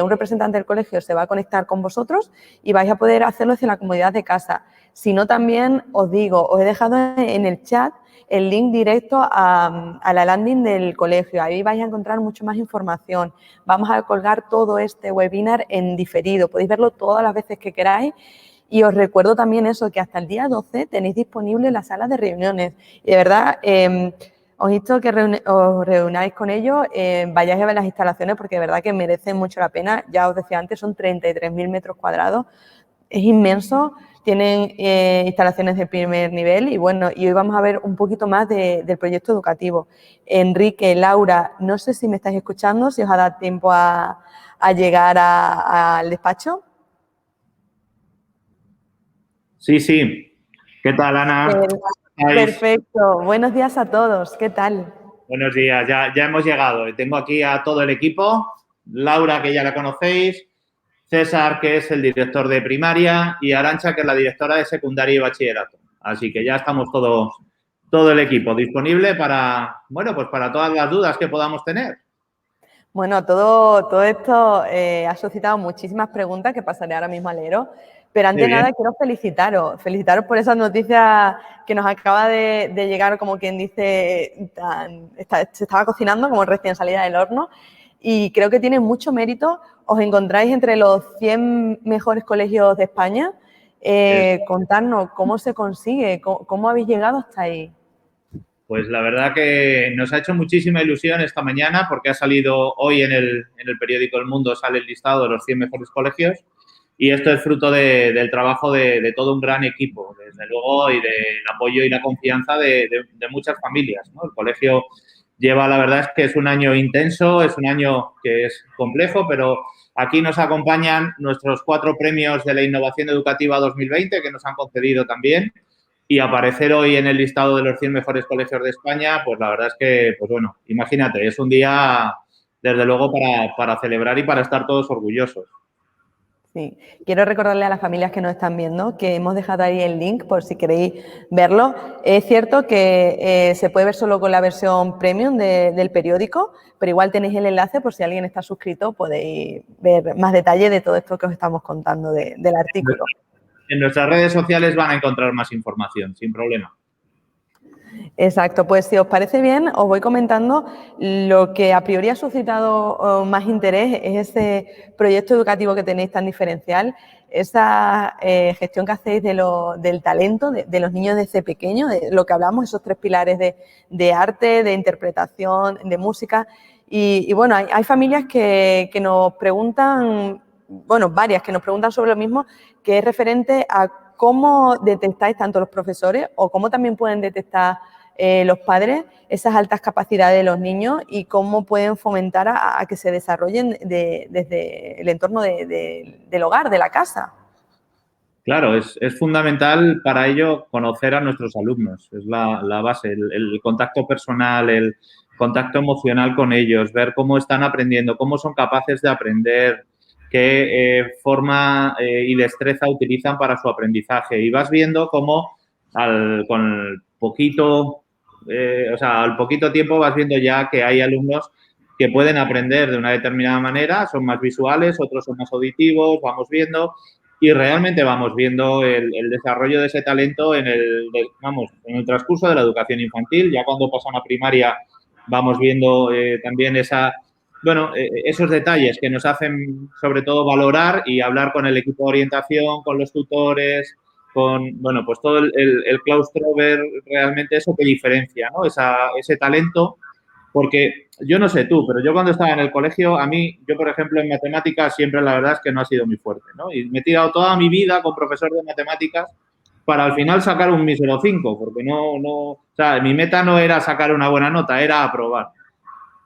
[SPEAKER 1] un representante del colegio se va a conectar con vosotros y vais a poder hacerlo desde la comodidad de casa. Si no, también os digo, os he dejado en el chat el link directo a la landing del colegio. Ahí vais a encontrar mucho más información. Vamos a colgar todo este webinar en diferido. Podéis verlo todas las veces que queráis. Y os recuerdo también eso, que hasta el día 12 tenéis disponible la sala de reuniones. Y de verdad, os insto que os reunáis con ellos, vayáis a ver las instalaciones porque de verdad que merecen mucho la pena. Ya os decía antes, son 33.000 metros cuadrados. Es inmenso, tienen instalaciones de primer nivel y bueno, y hoy vamos a ver un poquito más del proyecto educativo. Enrique, Laura, no sé si me estáis escuchando, si os ha dado tiempo a llegar al despacho.
[SPEAKER 2] Sí, sí. ¿Qué tal, Ana?
[SPEAKER 1] Perfecto. Buenos días a todos. ¿Qué tal?
[SPEAKER 2] Buenos días. Ya hemos llegado. Tengo aquí a todo el equipo. Laura, que ya la conocéis. César, que es el director de primaria. Y Arantxa, que es la directora de secundaria y bachillerato. Así que ya estamos todo el equipo disponible para, bueno, pues para todas las dudas que podamos tener.
[SPEAKER 1] Bueno, todo esto ha suscitado muchísimas preguntas que pasaré ahora mismo a leeros. Pero antes de nada quiero felicitaros por esa noticia que nos acaba de llegar, como quien dice, se estaba cocinando como recién salida del horno y creo que tiene mucho mérito. Os encontráis entre los 100 mejores colegios de España. Contadnos cómo se consigue, cómo habéis llegado hasta ahí.
[SPEAKER 2] Pues la verdad que nos ha hecho muchísima ilusión esta mañana porque ha salido hoy en el periódico El Mundo, sale el listado de los 100 mejores colegios. Y esto es fruto del trabajo de todo un gran equipo, desde luego, y del apoyo y la confianza de muchas familias, ¿no? El colegio lleva, la verdad es que es un año intenso, es un año que es complejo, pero aquí nos acompañan nuestros 4 premios de la Innovación Educativa 2020 que nos han concedido también. Y aparecer hoy en el listado de los 100 mejores colegios de España, pues la verdad es que, pues bueno, imagínate, es un día, desde luego, para celebrar y para estar todos orgullosos.
[SPEAKER 1] Sí, quiero recordarle a las familias que nos están viendo que hemos dejado ahí el link por si queréis verlo. Es cierto que se puede ver solo con la versión premium del periódico, pero igual tenéis el enlace por si alguien está suscrito, podéis ver más detalle de todo esto que os estamos contando del artículo.
[SPEAKER 2] En nuestras redes sociales van a encontrar más información, sin problema.
[SPEAKER 1] Exacto, pues si os parece bien, os voy comentando lo que a priori ha suscitado más interés, es ese proyecto educativo que tenéis tan diferencial, esa gestión que hacéis del talento de los niños desde pequeños, de lo que hablamos, esos 3 pilares de arte, de interpretación, de música. Y bueno, hay familias que nos preguntan, bueno, varias que nos preguntan sobre lo mismo, que es referente a cómo detectáis tanto los profesores o cómo también pueden detectar los padres esas altas capacidades de los niños y cómo pueden fomentar a que se desarrollen desde el entorno del hogar, de la casa.
[SPEAKER 2] Claro, es fundamental para ello conocer a nuestros alumnos, es la base, el contacto personal, el contacto emocional con ellos, ver cómo están aprendiendo, cómo son capaces de aprender, qué forma y destreza utilizan para su aprendizaje. Y vas viendo cómo al poquito tiempo vas viendo ya que hay alumnos que pueden aprender de una determinada manera, son más visuales, otros son más auditivos, vamos viendo. Y realmente vamos viendo el desarrollo de ese talento en el transcurso de la educación infantil. Ya cuando pasan a primaria vamos viendo también esa
[SPEAKER 4] bueno, esos detalles que nos hacen sobre todo valorar y hablar con el equipo de orientación, con los tutores, con, bueno, pues todo el claustro, ver realmente eso que diferencia, ¿no? Ese talento, porque yo no sé tú, pero yo cuando estaba en el colegio, yo, por ejemplo, en matemáticas siempre la verdad es que no ha sido muy fuerte, ¿no? Y me he tirado toda mi vida con profesor de matemáticas para al final sacar un mísero 5, porque o sea, mi meta no era sacar una buena nota, era aprobar.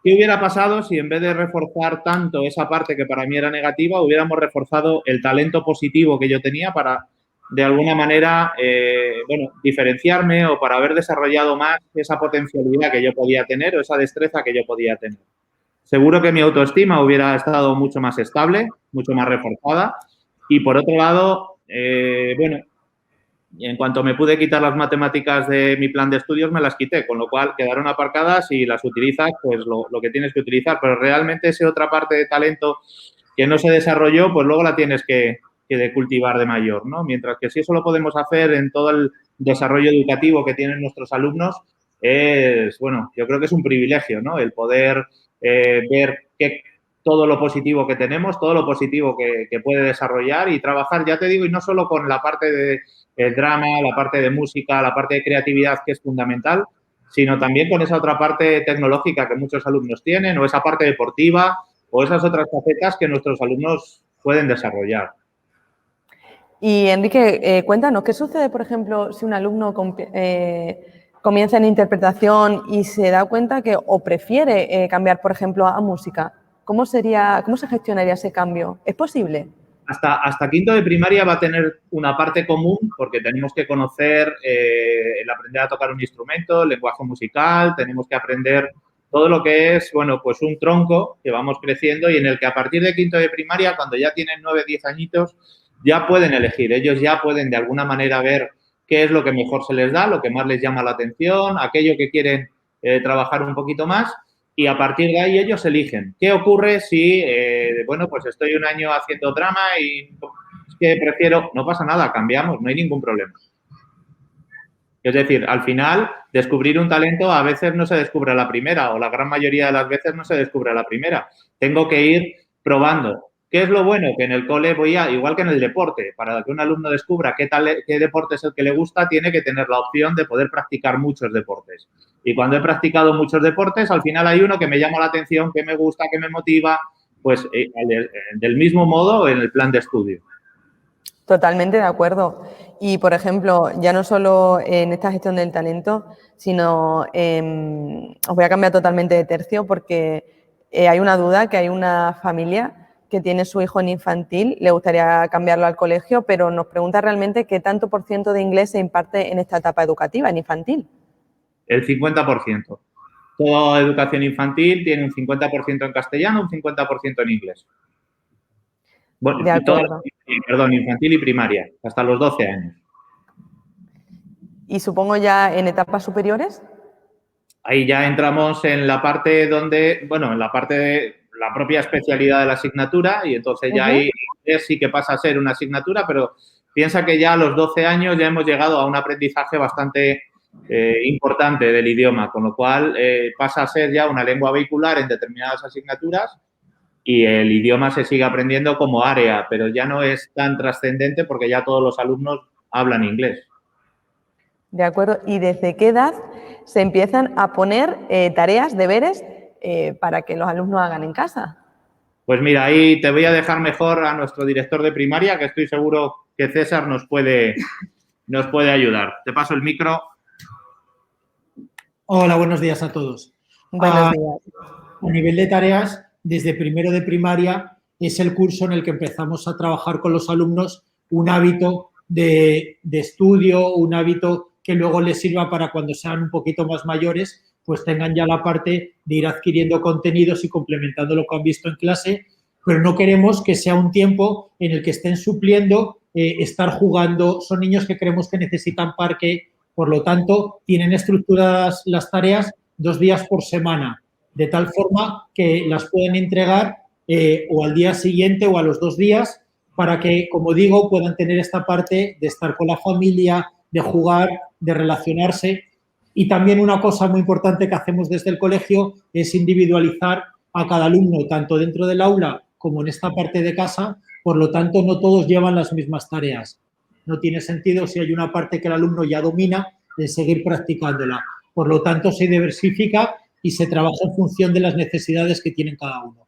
[SPEAKER 4] ¿Qué hubiera pasado si en vez de reforzar tanto esa parte que para mí era negativa, hubiéramos reforzado el talento positivo que yo tenía para, de alguna manera, bueno, diferenciarme o para haber desarrollado más esa potencialidad que yo podía tener o esa destreza que yo podía tener? Seguro que mi autoestima hubiera estado mucho más estable, mucho más reforzada. Y por otro lado, bueno, y en cuanto me pude quitar las matemáticas de mi plan de estudios, me las quité, con lo cual quedaron aparcadas y las utilizas, pues lo que tienes que utilizar. Pero realmente esa otra parte de talento que no se desarrolló, pues luego la tienes que cultivar de mayor, ¿no? Mientras que si eso lo podemos hacer en todo el desarrollo educativo que tienen nuestros alumnos, bueno, yo creo que es un privilegio, ¿no? El poder ver todo lo positivo que tenemos, todo lo positivo que puede desarrollar y trabajar, ya te digo, y no solo con la parte de el drama, la parte de música, la parte de creatividad que es fundamental, sino también con esa otra parte tecnológica que muchos alumnos tienen o esa parte deportiva o esas otras facetas que nuestros alumnos pueden desarrollar.
[SPEAKER 1] Y Enrique, cuéntanos, ¿qué sucede, por ejemplo, si un alumno comienza en interpretación y se da cuenta que o prefiere cambiar, por ejemplo, a música? ¿Cómo se gestionaría ese cambio? ¿Es posible?
[SPEAKER 4] Hasta quinto de primaria va a tener una parte común porque tenemos que conocer el aprender a tocar un instrumento, el lenguaje musical, tenemos que aprender todo lo que es, bueno, pues un tronco que vamos creciendo y en el que a partir de quinto de primaria, cuando ya tienen 9, 10 añitos, ya pueden elegir. Ellos ya pueden de alguna manera ver qué es lo que mejor se les da, lo que más les llama la atención, aquello que quieren trabajar un poquito más. Y a partir de ahí ellos eligen. ¿Qué ocurre si, bueno, pues estoy un año haciendo drama y es que prefiero, no pasa nada, cambiamos, no hay ningún problema. Es decir, al final, descubrir un talento a veces no se descubre a la primera o la gran mayoría de las veces no se descubre a la primera. Tengo que ir probando. ¿Qué es lo bueno? Que en el cole igual que en el deporte, para que un alumno descubra qué deporte es el que le gusta, tiene que tener la opción de poder practicar muchos deportes. Y cuando he practicado muchos deportes, al final hay uno que me llama la atención, que me gusta, que me motiva, pues del mismo modo en el plan de estudio.
[SPEAKER 1] Totalmente de acuerdo. Y, por ejemplo, ya no solo en esta gestión del talento, sino os voy a cambiar totalmente de tercio porque hay una duda, que hay una familia que tiene su hijo en infantil, le gustaría cambiarlo al colegio, pero nos pregunta realmente qué tanto por ciento de inglés se imparte en esta etapa educativa, en infantil.
[SPEAKER 4] El 50%. Toda educación infantil tiene un 50% en castellano, un 50% en inglés. Bueno, perdón, infantil y primaria, hasta los 12 años.
[SPEAKER 1] ¿Y supongo ya en etapas superiores?
[SPEAKER 4] Ahí ya entramos en la parte donde, bueno, en la parte de la propia especialidad de la asignatura y entonces ya ahí sí que pasa a ser una asignatura, pero piensa que ya a los 12 años ya hemos llegado a un aprendizaje bastante importante del idioma, con lo cual pasa a ser ya una lengua vehicular en determinadas asignaturas y el idioma se sigue aprendiendo como área, pero ya no es tan trascendente porque ya todos los alumnos hablan inglés.
[SPEAKER 1] De acuerdo. ¿Y desde qué edad se empiezan a poner tareas, deberes, para que los alumnos hagan en casa?
[SPEAKER 4] Pues mira, ahí te voy a dejar mejor a nuestro director de primaria, que estoy seguro que César nos puede ayudar. Te paso el micro.
[SPEAKER 5] Hola, buenos días a todos.
[SPEAKER 1] Buenos días.
[SPEAKER 5] A nivel de tareas, desde primero de primaria es el curso en el que empezamos a trabajar con los alumnos un hábito de estudio, un hábito que luego les sirva para cuando sean un poquito más mayores, pues tengan ya la parte de ir adquiriendo contenidos y complementando lo que han visto en clase, pero no queremos que sea un tiempo en el que estén supliendo estar jugando. Son niños que creemos que necesitan parque, por lo tanto, tienen estructuradas las tareas 2 días por semana, de tal forma que las pueden entregar o al día siguiente o a los 2 días para que, como digo, puedan tener esta parte de estar con la familia, de jugar, de relacionarse. Y también una cosa muy importante que hacemos desde el colegio es individualizar a cada alumno, tanto dentro del aula como en esta parte de casa, por lo tanto, no todos llevan las mismas tareas. No tiene sentido, si hay una parte que el alumno ya domina, de seguir practicándola. Por lo tanto, se diversifica y se trabaja en función de las necesidades que tienen cada uno.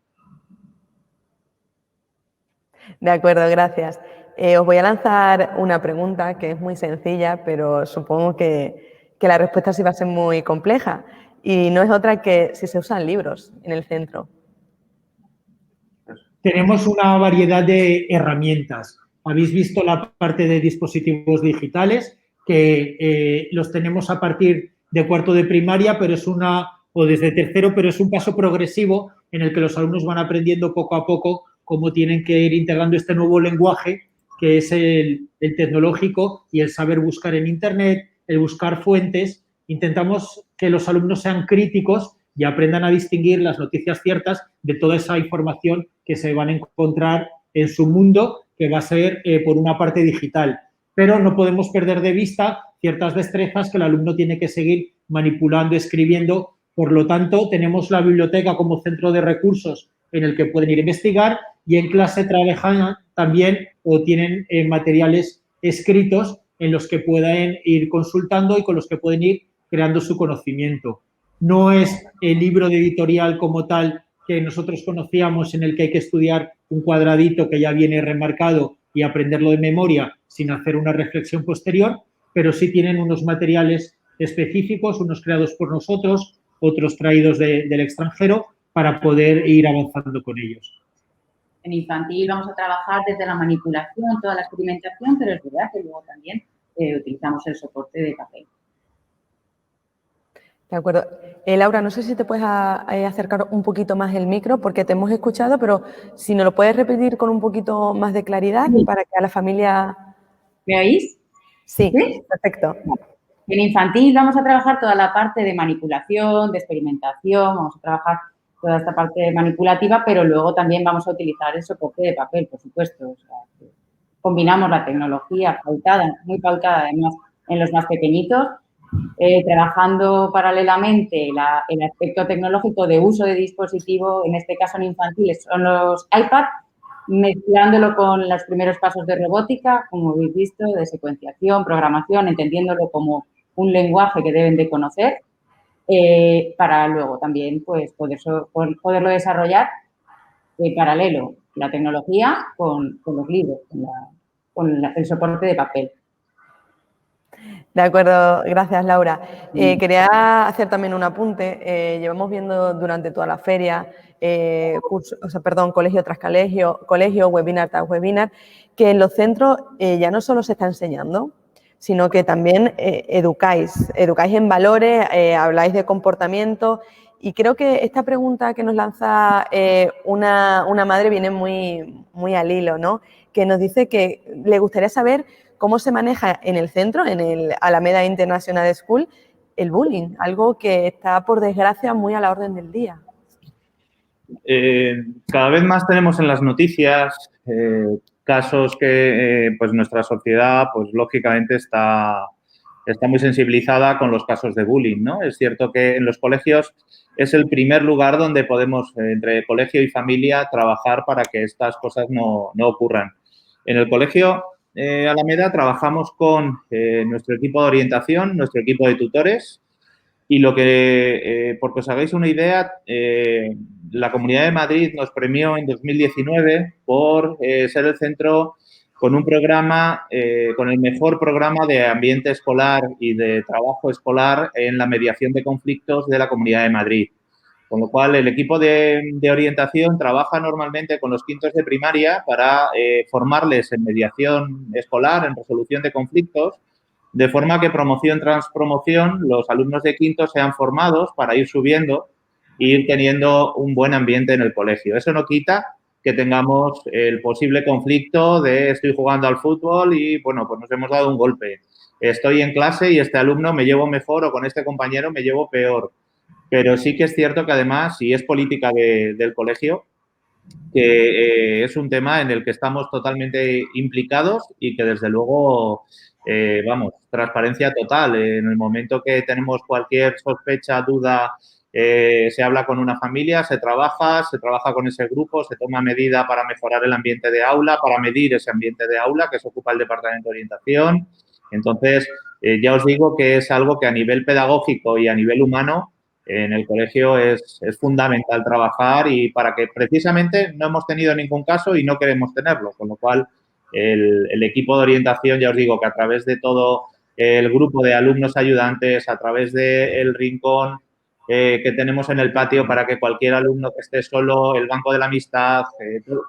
[SPEAKER 1] De acuerdo, gracias. Os voy a lanzar una pregunta que es muy sencilla, pero supongo que la respuesta sí va a ser muy compleja. Y no es otra que si se usan libros en el centro.
[SPEAKER 5] Tenemos una variedad de herramientas. Habéis visto la parte de dispositivos digitales, que los tenemos a partir de cuarto de primaria, pero es o desde tercero, pero es un paso progresivo en el que los alumnos van aprendiendo poco a poco cómo tienen que ir integrando este nuevo lenguaje, que es el tecnológico, y el saber buscar en Internet, el buscar fuentes. Intentamos que los alumnos sean críticos y aprendan a distinguir las noticias ciertas de toda esa información que se van a encontrar en su mundo, que va a ser por una parte digital. Pero no podemos perder de vista ciertas destrezas que el alumno tiene que seguir manipulando, escribiendo. Por lo tanto, tenemos la biblioteca como centro de recursos en el que pueden ir a investigar, y en clase trabajan también o tienen materiales escritos en los que pueden ir consultando y con los que pueden ir creando su conocimiento. No es el libro de editorial como tal que nosotros conocíamos, en el que hay que estudiar un cuadradito que ya viene remarcado y aprenderlo de memoria sin hacer una reflexión posterior, pero sí tienen unos materiales específicos, unos creados por nosotros, otros traídos del extranjero, para poder ir avanzando con ellos.
[SPEAKER 3] En infantil vamos a trabajar desde la manipulación, toda la experimentación, pero es verdad que luego también utilizamos el soporte de papel.
[SPEAKER 1] De acuerdo. Laura, no sé si te puedes acercar un poquito más el micro, porque te hemos escuchado, pero si nos lo puedes repetir con un poquito más de claridad, sí, para que a la familia...
[SPEAKER 3] ¿Me oís?
[SPEAKER 1] Sí, ¿sí? Perfecto.
[SPEAKER 3] En infantil vamos a trabajar toda la parte de manipulación, de experimentación, vamos a trabajar toda esta parte manipulativa, pero luego también vamos a utilizar el soporte de papel, por supuesto. O sea, combinamos la tecnología pautada, muy pautada además en los más pequeñitos, trabajando paralelamente el aspecto tecnológico de uso de dispositivo, en este caso en infantiles son los iPad, mezclándolo con los primeros pasos de robótica, como habéis visto, de secuenciación, programación, entendiéndolo como un lenguaje que deben de conocer, para luego también pues poderlo desarrollar paralelo, la tecnología con los libros, con el soporte de papel.
[SPEAKER 1] De acuerdo, gracias Laura. Quería hacer también un apunte. Llevamos viendo durante toda la feria, colegio tras colegio, webinar tras webinar, que en los centros ya no solo se está enseñando, sino que también educáis en valores, habláis de comportamiento, y creo que esta pregunta que nos lanza una madre viene muy al hilo, ¿no? Que nos dice que le gustaría saber cómo se maneja en el centro, en el Alameda International School, el bullying, algo que está, por desgracia, muy a la orden del día.
[SPEAKER 4] Cada vez más tenemos en las noticias casos que pues nuestra sociedad, pues lógicamente está muy sensibilizada con los casos de bullying, ¿no? Es cierto que en los colegios es el primer lugar donde podemos, entre colegio y familia, trabajar para que estas cosas no ocurran. En el colegio Alameda trabajamos con nuestro equipo de orientación, nuestro equipo de tutores, y lo que, porque os hagáis una idea, la Comunidad de Madrid nos premió en 2019 por ser el centro con un programa, con el mejor programa de ambiente escolar y de trabajo escolar en la mediación de conflictos de la Comunidad de Madrid. Con lo cual, el equipo de orientación trabaja normalmente con los quintos de primaria para formarles en mediación escolar, en resolución de conflictos, de forma que promoción tras promoción los alumnos de quinto sean formados para ir subiendo e ir teniendo un buen ambiente en el colegio. Eso no quita que tengamos el posible conflicto de estoy jugando al fútbol y, bueno, pues nos hemos dado un golpe. Estoy en clase y este alumno me llevo mejor o con este compañero me llevo peor. Pero sí que es cierto que además, y es política del colegio, que es un tema en el que estamos totalmente implicados y que desde luego, transparencia total. En el momento que tenemos cualquier sospecha, duda se habla con una familia, se trabaja con ese grupo, se toma medida para mejorar el ambiente de aula, para medir ese ambiente de aula que se ocupa el Departamento de Orientación. Entonces, ya os digo que es algo que a nivel pedagógico y a nivel humano en el colegio es fundamental trabajar y para que precisamente no hemos tenido ningún caso y no queremos tenerlo, con lo cual el equipo de orientación, ya os digo que a través de todo el grupo de alumnos ayudantes, a través del rincón que tenemos en el patio para que cualquier alumno que esté solo, el banco de la amistad,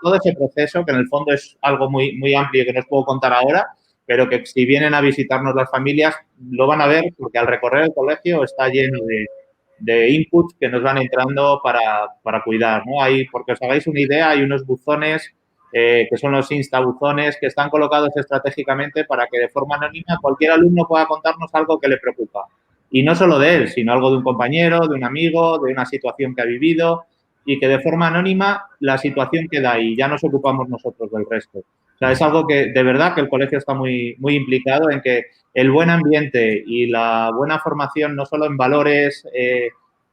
[SPEAKER 4] todo ese proceso que en el fondo es algo muy, muy amplio que no os puedo contar ahora, pero que si vienen a visitarnos las familias lo van a ver porque al recorrer el colegio está lleno de inputs que nos van entrando para cuidar, ¿no? Porque os hagáis una idea, hay unos buzones que son los instabuzones que están colocados estratégicamente para que de forma anónima cualquier alumno pueda contarnos algo que le preocupa. Y no solo de él, sino algo de un compañero, de un amigo, de una situación que ha vivido y que de forma anónima la situación queda ahí, ya nos ocupamos nosotros del resto. O sea, es algo que de verdad que el colegio está muy, muy implicado en que el buen ambiente y la buena formación, no solo en valores,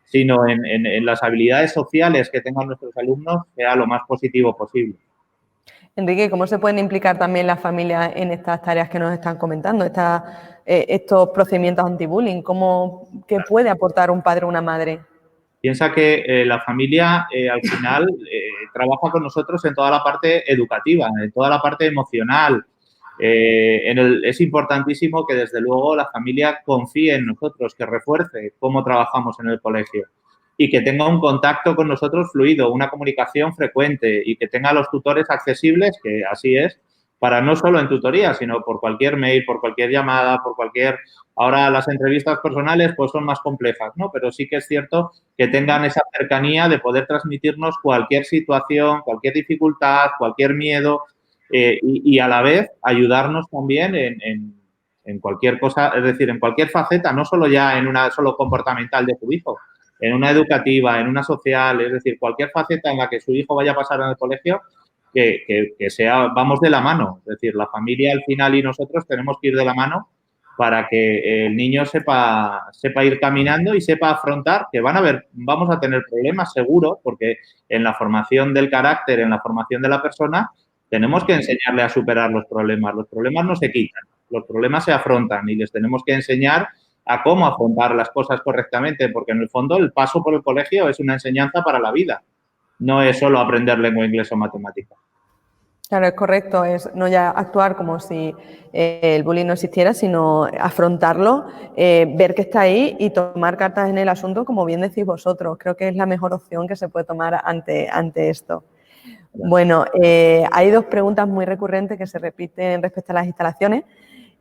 [SPEAKER 4] sino en las habilidades sociales que tengan nuestros alumnos, sea lo más positivo posible.
[SPEAKER 1] Enrique, ¿cómo se pueden implicar también las familias en estas tareas que nos están comentando, estos procedimientos anti-bullying? ¿Qué puede aportar un padre o una madre?
[SPEAKER 4] Piensa que la familia al final trabaja con nosotros en toda la parte educativa, en toda la parte emocional. Es importantísimo que desde luego la familia confíe en nosotros, que refuerce cómo trabajamos en el colegio y que tenga un contacto con nosotros fluido, una comunicación frecuente y que tenga los tutores accesibles, que así es, para no solo en tutoría, sino por cualquier mail, por cualquier llamada, por cualquier... Ahora las entrevistas personales pues son más complejas, ¿no? Pero sí que es cierto que tengan esa cercanía de poder transmitirnos cualquier situación, cualquier dificultad, cualquier miedo y a la vez ayudarnos también en cualquier cosa, es decir, en cualquier faceta, no solo ya en una solo comportamental de su hijo, en una educativa, en una social, es decir, cualquier faceta en la que su hijo vaya a pasar en el colegio, que sea, vamos de la mano, es decir, la familia al final y nosotros tenemos que ir de la mano para que el niño sepa ir caminando y sepa afrontar que vamos a tener problemas seguro, porque en la formación del carácter, en la formación de la persona, tenemos que enseñarle a superar los problemas. Los problemas no se quitan, los problemas se afrontan y les tenemos que enseñar a cómo afrontar las cosas correctamente, porque en el fondo el paso por el colegio es una enseñanza para la vida, no es solo aprender lengua inglesa o matemática.
[SPEAKER 1] Claro, es correcto, es no ya actuar como si el bullying no existiera, sino afrontarlo, ver que está ahí y tomar cartas en el asunto, como bien decís vosotros. Creo que es la mejor opción que se puede tomar ante esto. Bueno, hay dos preguntas muy recurrentes que se repiten respecto a las instalaciones,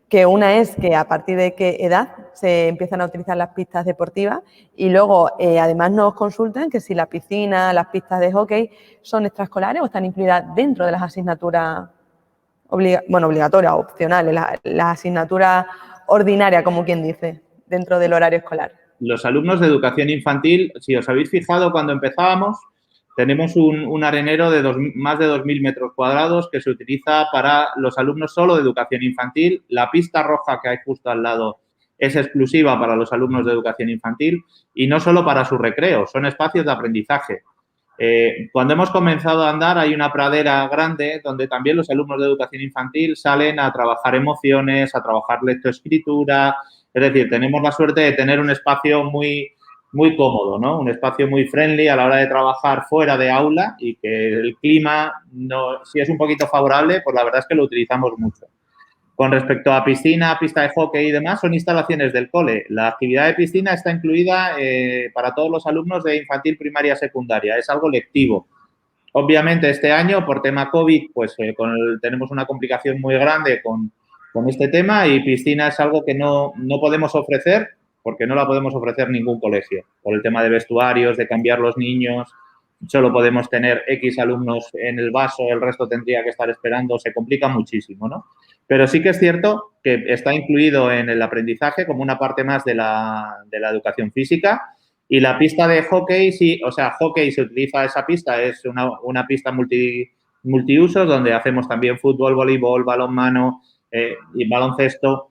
[SPEAKER 1] que una es que a partir de qué edad se empiezan a utilizar las pistas deportivas y luego además nos consultan que si la piscina, las pistas de hockey son extraescolares o están incluidas dentro de las asignaturas obligatorias o opcionales, las asignaturas ordinarias, como quien dice, dentro del horario escolar.
[SPEAKER 4] Los alumnos de educación infantil, si os habéis fijado cuando empezábamos, tenemos un arenero de más de 2.000 metros cuadrados que se utiliza para los alumnos solo de educación infantil. La pista roja que hay justo al lado es exclusiva para los alumnos de educación infantil y no solo para su recreo, son espacios de aprendizaje. Cuando hemos comenzado a andar hay una pradera grande donde también los alumnos de educación infantil salen a trabajar emociones, a trabajar lectoescritura. Es decir, tenemos la suerte de tener un espacio muy, muy cómodo, ¿no? Un espacio muy friendly a la hora de trabajar fuera de aula y que el clima, si es un poquito favorable, pues la verdad es que lo utilizamos mucho. Con respecto a piscina, pista de hockey y demás, son instalaciones del cole. La actividad de piscina está incluida para todos los alumnos de infantil, primaria, secundaria. Es algo lectivo. Obviamente, este año, por tema COVID, pues tenemos una complicación muy grande con este tema y piscina es algo que no podemos ofrecer porque no la podemos ofrecer ningún colegio. Por el tema de vestuarios, de cambiar los niños, solo podemos tener X alumnos en el vaso, el resto tendría que estar esperando, se complica muchísimo, ¿no? Pero sí que es cierto que está incluido en el aprendizaje como una parte más de la educación física y la pista de hockey, sí, o sea, hockey se utiliza esa pista, es una pista multiusos donde hacemos también fútbol, voleibol, balonmano y baloncesto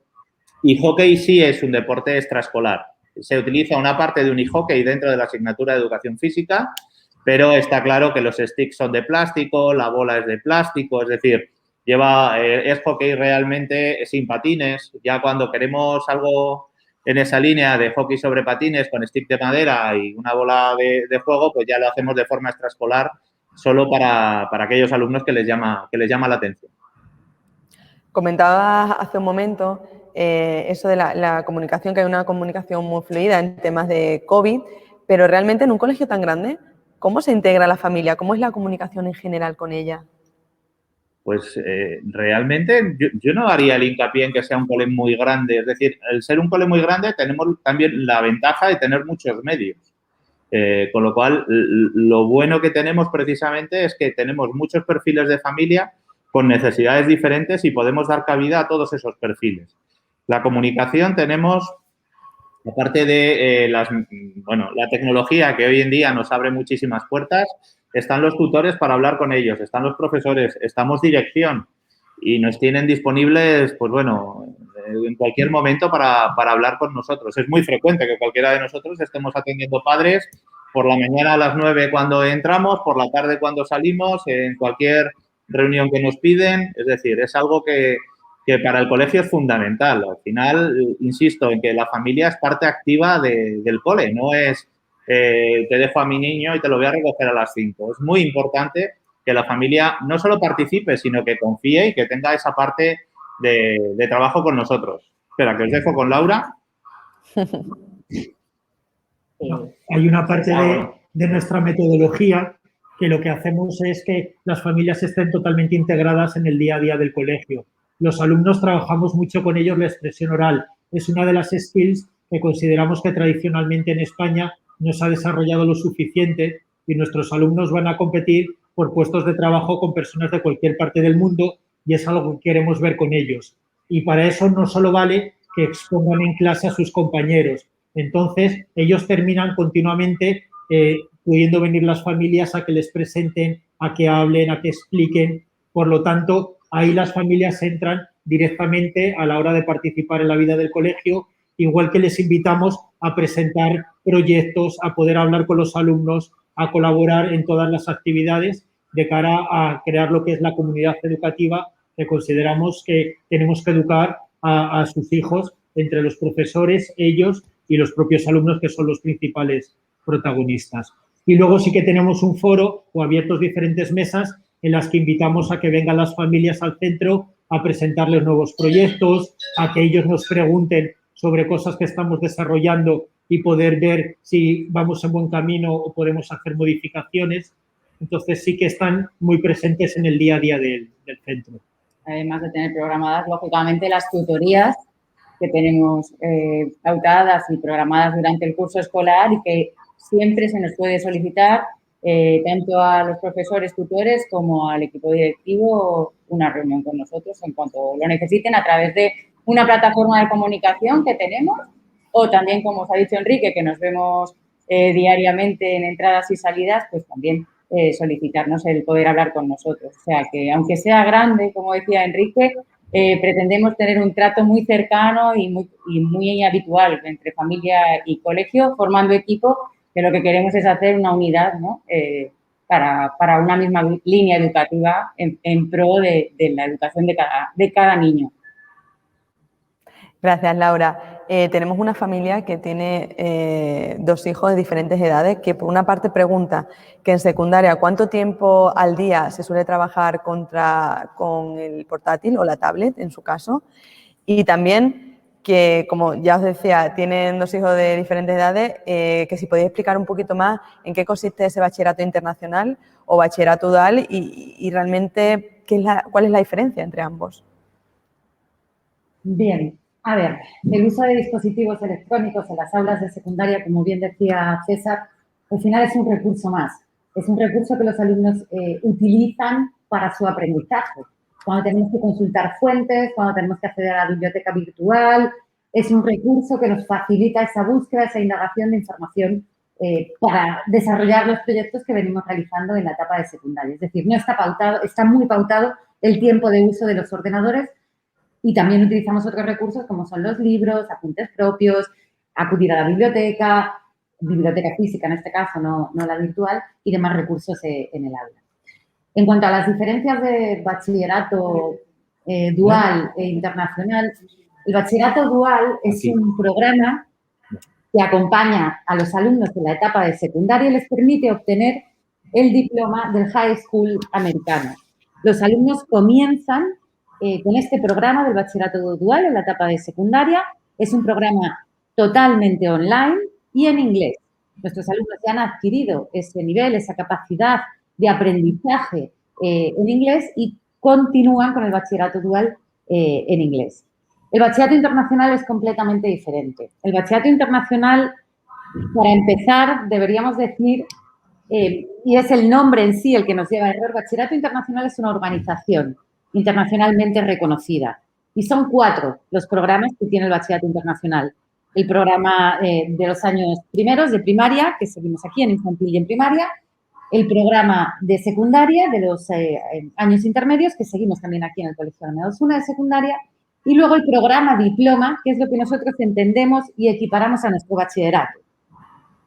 [SPEAKER 4] y hockey sí es un deporte extraescolar. se utiliza una parte de unihockey dentro de la asignatura de educación física, pero está claro que los sticks son de plástico, la bola es de plástico, es decir, es hockey realmente sin patines. Ya cuando queremos algo en esa línea de hockey sobre patines con stick de madera y una bola de juego, pues ya lo hacemos de forma extraescolar solo para aquellos alumnos que les llama la atención.
[SPEAKER 1] Comentabas hace un momento eso de la comunicación, que hay una comunicación muy fluida en temas de COVID, pero realmente en un colegio tan grande, ¿cómo se integra la familia? ¿Cómo es la comunicación en general con ella?
[SPEAKER 4] Pues realmente yo no haría el hincapié en que sea un cole muy grande. Es decir, el ser un cole muy grande tenemos también la ventaja de tener muchos medios. Con lo cual, lo bueno que tenemos precisamente es que tenemos muchos perfiles de familia con necesidades diferentes y podemos dar cabida a todos esos perfiles. La comunicación tenemos, aparte de la tecnología que hoy en día nos abre muchísimas puertas, están los tutores para hablar con ellos, están los profesores, estamos dirección y nos tienen disponibles, pues bueno, en cualquier momento para hablar con nosotros. Es muy frecuente que cualquiera de nosotros estemos atendiendo padres por la mañana a las 9 cuando entramos, por la tarde cuando salimos, en cualquier reunión que nos piden. Es decir, es algo que para el colegio es fundamental. Al final, insisto en que la familia es parte activa del cole, no es te dejo a mi niño y te lo voy a recoger a las 5. Es muy importante que la familia no solo participe, sino que confíe y que tenga esa parte de trabajo con nosotros. Espera, que os dejo con Laura.
[SPEAKER 5] Hay una parte de nuestra metodología que lo que hacemos es que las familias estén totalmente integradas en el día a día del colegio. Los alumnos trabajamos mucho con ellos la expresión oral. Es una de las skills que consideramos que tradicionalmente en España no se ha desarrollado lo suficiente y nuestros alumnos van a competir por puestos de trabajo con personas de cualquier parte del mundo y es algo que queremos ver con ellos. Y para eso no solo vale que expongan en clase a sus compañeros. Entonces, ellos terminan continuamente pudiendo venir las familias a que les presenten, a que hablen, a que expliquen. Por lo tanto, ahí las familias entran directamente a la hora de participar en la vida del colegio, igual que les invitamos a presentar proyectos, a poder hablar con los alumnos, a colaborar en todas las actividades de cara a crear lo que es la comunidad educativa que consideramos que tenemos que educar a sus hijos entre los profesores, ellos y los propios alumnos, que son los principales protagonistas. Y luego sí que tenemos un foro o abiertos diferentes mesas en las que invitamos a que vengan las familias al centro a presentarles nuevos proyectos, a que ellos nos pregunten sobre cosas que estamos desarrollando y poder ver si vamos en buen camino o podemos hacer modificaciones. Entonces sí que están muy presentes en el día a día del centro.
[SPEAKER 3] Además de tener programadas, lógicamente, las tutorías que tenemos pautadas y programadas durante el curso escolar y que siempre se nos puede solicitar tanto a los profesores tutores como al equipo directivo una reunión con nosotros en cuanto lo necesiten a través de una plataforma de comunicación que tenemos o también, como os ha dicho Enrique, que nos vemos diariamente en entradas y salidas, pues también solicitarnos el poder hablar con nosotros. O sea, que aunque sea grande, como decía Enrique, pretendemos tener un trato muy cercano y muy habitual entre familia y colegio, formando equipo, que lo que queremos es hacer una unidad, ¿no? Para una misma línea educativa en pro de la educación de cada niño.
[SPEAKER 1] Gracias, Laura. Tenemos una familia que tiene 2 hijos de diferentes edades que por una parte pregunta que en secundaria cuánto tiempo al día se suele trabajar con el portátil o la tablet, en su caso, y también que, como ya os decía, tienen 2 hijos de diferentes edades, que si podéis explicar un poquito más en qué consiste ese bachillerato internacional o bachillerato dual y realmente cuál es la diferencia entre ambos.
[SPEAKER 6] Bien. A ver, el uso de dispositivos electrónicos en las aulas de secundaria, como bien decía César, al final es un recurso más. Es un recurso que los alumnos utilizan para su aprendizaje. Cuando tenemos que consultar fuentes, cuando tenemos que acceder a la biblioteca virtual, es un recurso que nos facilita esa búsqueda, esa indagación de información para desarrollar los proyectos que venimos realizando en la etapa de secundaria. Es decir, no está pautado, está muy pautado el tiempo de uso de los ordenadores. Y también utilizamos otros recursos como son los libros, apuntes propios, acudir a la biblioteca física en este caso, no la virtual, y demás recursos en el aula. En cuanto a las diferencias de bachillerato dual e internacional, el bachillerato dual es un programa que acompaña a los alumnos en la etapa de secundaria y les permite obtener el diploma del High School americano. Los alumnos comienzan con este programa del bachillerato dual en la etapa de secundaria. Es un programa totalmente online y en inglés. Nuestros alumnos ya han adquirido ese nivel, esa capacidad de aprendizaje en inglés y continúan con el bachillerato dual en inglés. El bachillerato internacional es completamente diferente. El bachillerato internacional, para empezar, deberíamos decir, y es el nombre en sí el que nos lleva a error, bachillerato internacional es una organización internacionalmente reconocida. Y son 4 los programas que tiene el bachillerato internacional. El programa de los años primeros, de primaria, que seguimos aquí en infantil y en primaria. El programa de secundaria, de los años intermedios, que seguimos también aquí en el Colegio Alameda Osuna de secundaria. Y luego el programa diploma, que es lo que nosotros entendemos y equiparamos a nuestro bachillerato.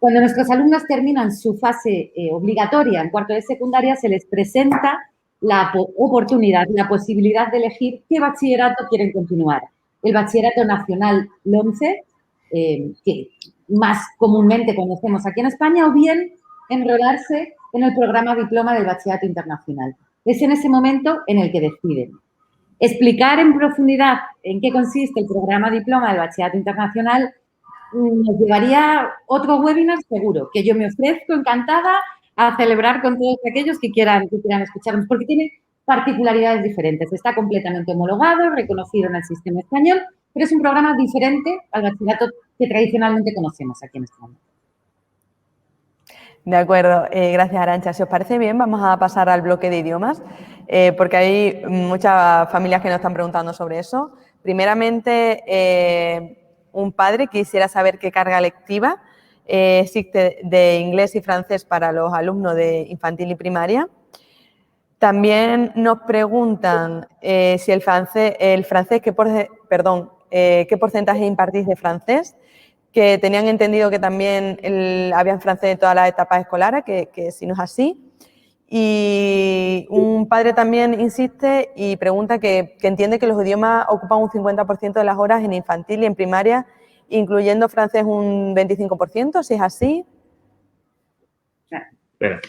[SPEAKER 6] Cuando nuestros alumnos terminan su fase obligatoria en cuarto de secundaria, se les presenta la oportunidad, la posibilidad de elegir qué bachillerato quieren continuar. El bachillerato nacional LOMCE, que más comúnmente conocemos aquí en España, o bien enrolarse en el programa diploma del bachillerato internacional. Es en ese momento en el que deciden. Explicar en profundidad en qué consiste el programa diploma del bachillerato internacional nos llevaría otro webinar seguro, que yo me ofrezco encantada a celebrar con todos aquellos que quieran escucharnos, porque tiene particularidades diferentes. Está completamente homologado, reconocido en el sistema español, pero es un programa diferente al bachillerato que tradicionalmente conocemos aquí en España.
[SPEAKER 1] De acuerdo, gracias Arantxa. Si os parece bien, vamos a pasar al bloque de idiomas, porque hay muchas familias que nos están preguntando sobre eso. Primeramente, un padre quisiera saber qué carga lectiva existe de inglés y francés para los alumnos de infantil y primaria. También nos preguntan si el francés ¿qué porcentaje impartís de francés? Que tenían entendido que también había francés en todas las etapas escolares, que si no es así. Y un padre también insiste y pregunta que entiende que los idiomas ocupan un 50% de las horas en infantil y en primaria, incluyendo francés un 25%, si es así.
[SPEAKER 4] Espera.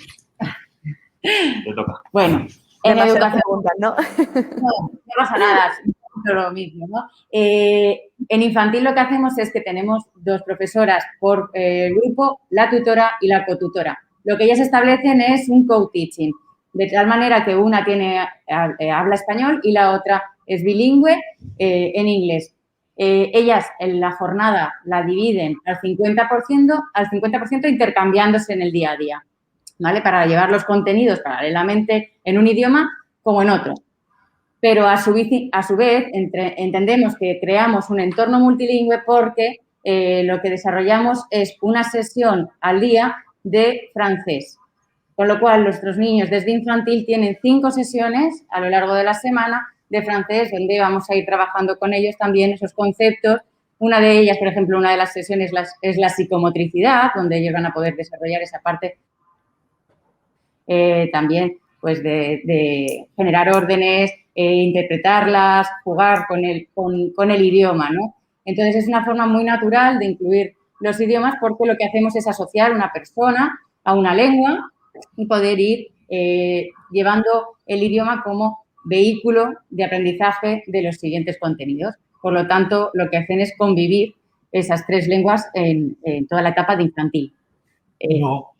[SPEAKER 4] Te toca.
[SPEAKER 3] Bueno, en educación...
[SPEAKER 1] preguntas, ¿no?
[SPEAKER 3] No pasa nada, es lo mismo, ¿no? En infantil lo que hacemos es que tenemos 2 profesoras por grupo, la tutora y la cotutora. Lo que ellas establecen es un co-teaching, de tal manera que una habla español y la otra es bilingüe en inglés. Ellas en la jornada la dividen al 50% intercambiándose en el día a día, ¿vale? Para llevar los contenidos paralelamente en un idioma como en otro. Pero a su vez entendemos que creamos un entorno multilingüe porque lo que desarrollamos es una sesión al día de francés. Con lo cual, nuestros niños desde infantil tienen 5 sesiones a lo largo de la semana de francés, donde vamos a ir trabajando con ellos también esos conceptos. Una de ellas, por ejemplo, una de las sesiones es la psicomotricidad, donde ellos van a poder desarrollar esa parte también pues de generar órdenes, interpretarlas, jugar con el idioma, ¿no? Entonces, es una forma muy natural de incluir los idiomas porque lo que hacemos es asociar una persona a una lengua y poder ir llevando el idioma como vehículo de aprendizaje de los siguientes contenidos. Por lo tanto, lo que hacen es convivir esas 3 lenguas en toda la etapa de infantil.
[SPEAKER 5] No.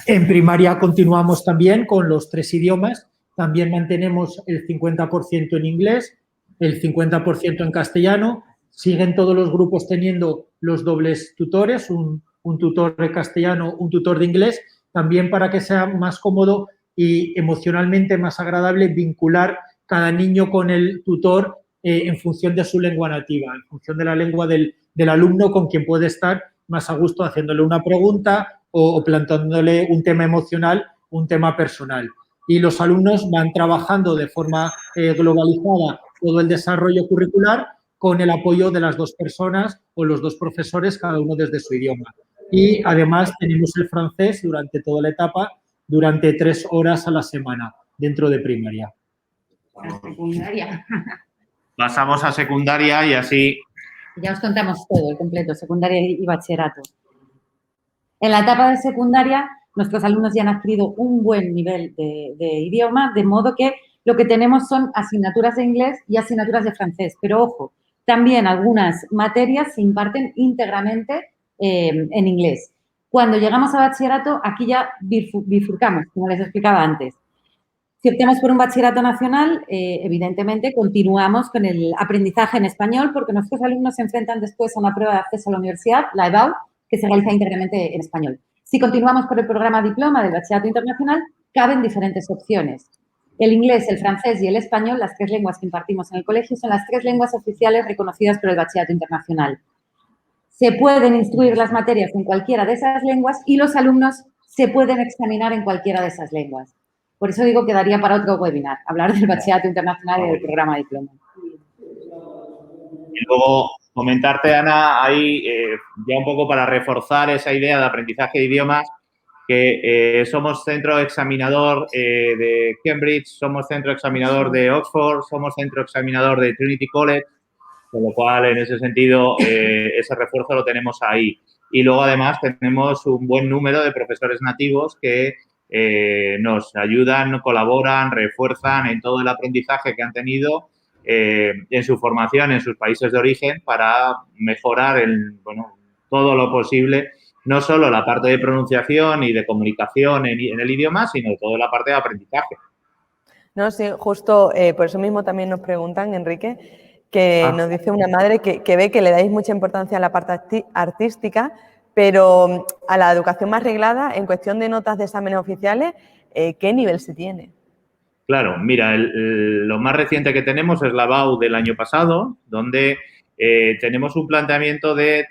[SPEAKER 5] En primaria continuamos también con los 3 idiomas. También mantenemos el 50% en inglés, el 50% en castellano. Siguen todos los grupos teniendo los dobles tutores, un tutor de castellano, un tutor de inglés, también para que sea más cómodo y emocionalmente más agradable vincular cada niño con el tutor en función de su lengua nativa, en función de la lengua del alumno con quien puede estar más a gusto haciéndole una pregunta o planteándole un tema emocional, un tema personal. Y los alumnos van trabajando de forma globalizada todo el desarrollo curricular con el apoyo de las dos personas o los dos profesores, cada uno desde su idioma. Y además tenemos el francés durante toda la etapa, durante 3 horas a la semana dentro de primaria.
[SPEAKER 6] Secundaria.
[SPEAKER 4] Pasamos a secundaria y así.
[SPEAKER 6] Ya os contamos todo, el completo, secundaria y bachillerato. En la etapa de secundaria, nuestros alumnos ya han adquirido un buen nivel de idioma, de modo que lo que tenemos son asignaturas de inglés y asignaturas de francés. Pero, ojo, también algunas materias se imparten íntegramente en inglés. Cuando llegamos a bachillerato, aquí ya bifurcamos, como les explicaba antes. Si optamos por un bachillerato nacional, evidentemente continuamos con el aprendizaje en español porque nuestros alumnos se enfrentan después a una prueba de acceso a la universidad, la EBAU, que se realiza íntegramente en español. Si continuamos por el programa diploma del bachillerato internacional, caben diferentes opciones. El inglés, el francés y el español, las 3 lenguas que impartimos en el colegio, son las 3 lenguas oficiales reconocidas por el bachillerato internacional. Se pueden instruir las materias en cualquiera de esas lenguas y los alumnos se pueden examinar en cualquiera de esas lenguas. Por eso digo que daría para otro webinar, hablar del bachillerato internacional y del programa diploma.
[SPEAKER 4] Y luego comentarte, Ana, ahí ya un poco para reforzar esa idea de aprendizaje de idiomas, que somos centro examinador de Cambridge, somos centro examinador de Oxford, somos centro examinador de Trinity College, con lo cual, en ese sentido, ese refuerzo lo tenemos ahí. Y luego, además, tenemos un buen número de profesores nativos que nos ayudan, colaboran, refuerzan en todo el aprendizaje que han tenido en su formación, en sus países de origen, para mejorar todo lo posible, no solo la parte de pronunciación y de comunicación en el idioma, sino toda la parte de aprendizaje.
[SPEAKER 1] No, sí, justo por eso mismo también nos preguntan, Enrique, que nos dice una madre que ve que le dais mucha importancia a la parte artística, pero a la educación más reglada, en cuestión de notas de exámenes oficiales, ¿qué nivel se tiene?
[SPEAKER 4] Claro, mira, lo más reciente que tenemos es la BAU del año pasado, donde tenemos un planteamiento de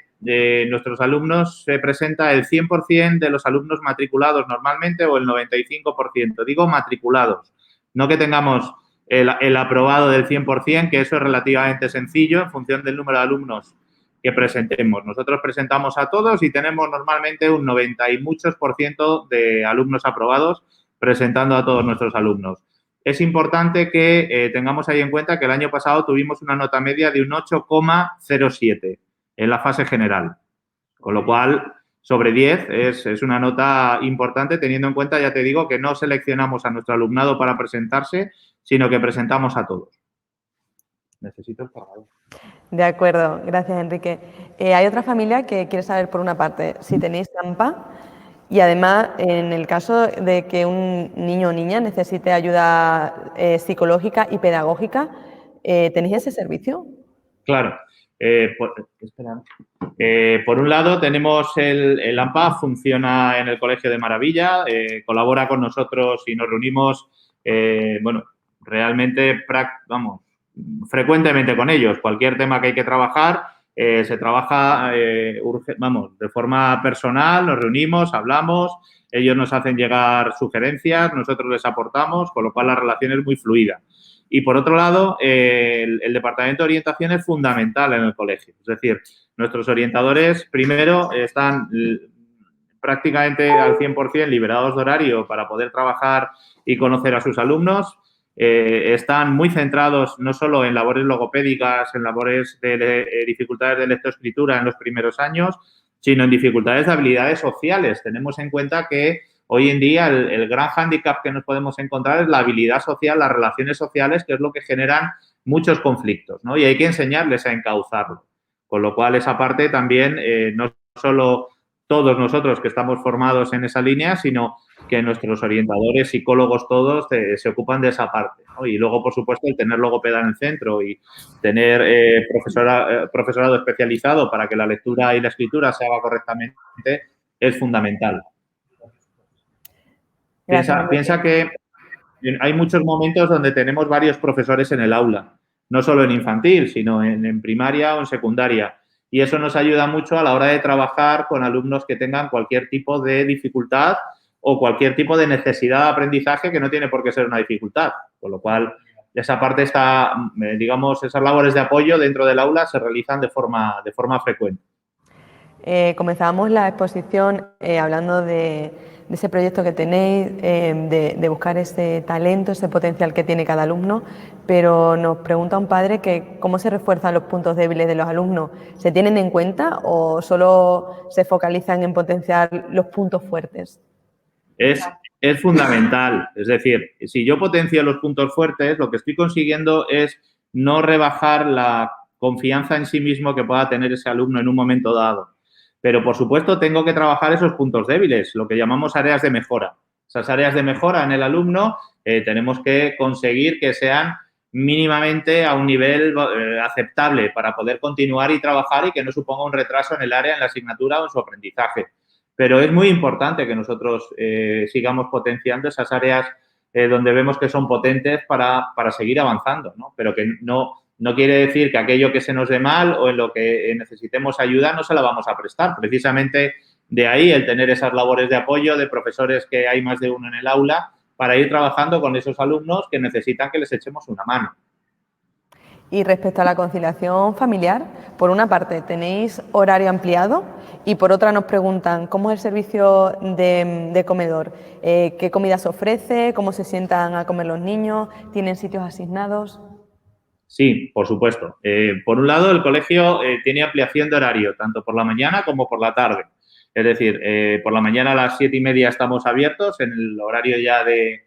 [SPEAKER 4] nuestros alumnos, se presenta el 100% de los alumnos matriculados normalmente o el 95%, digo matriculados, no que tengamos el aprobado del 100%, que eso es relativamente sencillo en función del número de alumnos que presentemos. Nosotros presentamos a todos y tenemos normalmente un 90 y muchos % de alumnos aprobados presentando a todos nuestros alumnos. Es importante que tengamos ahí en cuenta que el año pasado tuvimos una nota media de un 8,07 en la fase general, con lo cual sobre 10 es una nota importante teniendo en cuenta, ya te digo, que no seleccionamos a nuestro alumnado para presentarse, sino que presentamos a todos. Necesito el cargador.
[SPEAKER 1] De acuerdo, gracias, Enrique. Hay otra familia que quiere saber, por una parte, si tenéis AMPA y, además, en el caso de que un niño o niña necesite ayuda psicológica y pedagógica, ¿tenéis ese servicio?
[SPEAKER 4] Claro. Por un lado, tenemos el AMPA, funciona en el Colegio de Maravilla, colabora con nosotros y nos reunimos, realmente, frecuentemente con ellos. Cualquier tema que hay que trabajar, se trabaja, de forma personal, nos reunimos, hablamos, ellos nos hacen llegar sugerencias, nosotros les aportamos, con lo cual la relación es muy fluida. Y, por otro lado, el Departamento de Orientación es fundamental en el colegio. Es decir, nuestros orientadores, primero, están prácticamente al 100% liberados de horario para poder trabajar y conocer a sus alumnos. Están muy centrados no solo en labores logopédicas, en labores de dificultades de lectoescritura en los primeros años, sino en dificultades de habilidades sociales. Tenemos en cuenta que hoy en día el gran hándicap que nos podemos encontrar es la habilidad social, las relaciones sociales, que es lo que generan muchos conflictos, ¿no? Y hay que enseñarles a encauzarlo. Con lo cual, esa parte también, no solo todos nosotros que estamos formados en esa línea, sino que nuestros orientadores, psicólogos todos, se ocupan de esa parte, ¿no? Y luego, por supuesto, el tener logopeda en el centro y tener profesorado especializado para que la lectura y la escritura se haga correctamente es fundamental. Piensa que hay muchos momentos donde tenemos varios profesores en el aula, no solo en infantil, sino en primaria o en secundaria. Y eso nos ayuda mucho a la hora de trabajar con alumnos que tengan cualquier tipo de dificultad o cualquier tipo de necesidad de aprendizaje que no tiene por qué ser una dificultad. Con lo cual, esa parte está, digamos, esas labores de apoyo dentro del aula se realizan de forma frecuente.
[SPEAKER 1] Comenzábamos la exposición hablando de ese proyecto que tenéis, de buscar ese talento, ese potencial que tiene cada alumno, pero nos pregunta un padre que cómo se refuerzan los puntos débiles de los alumnos. ¿Se tienen en cuenta o solo se focalizan en potenciar los puntos fuertes?
[SPEAKER 4] Es fundamental. Es decir, si yo potencio los puntos fuertes, lo que estoy consiguiendo es no rebajar la confianza en sí mismo que pueda tener ese alumno en un momento dado. Pero, por supuesto, tengo que trabajar esos puntos débiles, lo que llamamos áreas de mejora. Esas áreas de mejora en el alumno tenemos que conseguir que sean mínimamente a un nivel aceptable para poder continuar y trabajar y que no suponga un retraso en el área, en la asignatura o en su aprendizaje. Pero es muy importante que nosotros sigamos potenciando esas áreas donde vemos que son potentes para seguir avanzando, ¿no? Pero que no quiere decir que aquello que se nos dé mal o en lo que necesitemos ayuda no se la vamos a prestar. Precisamente de ahí el tener esas labores de apoyo de profesores que hay más de uno en el aula para ir trabajando con esos alumnos que necesitan que les echemos una mano.
[SPEAKER 1] Y respecto a la conciliación familiar, por una parte tenéis horario ampliado y por otra nos preguntan cómo es el servicio de comedor, qué comida se ofrece, cómo se sientan a comer los niños, tienen sitios asignados.
[SPEAKER 4] Sí, por supuesto. Por un lado, el colegio tiene ampliación de horario, tanto por la mañana como por la tarde. Es decir, por la mañana a las 7:30 estamos abiertos, en el horario ya de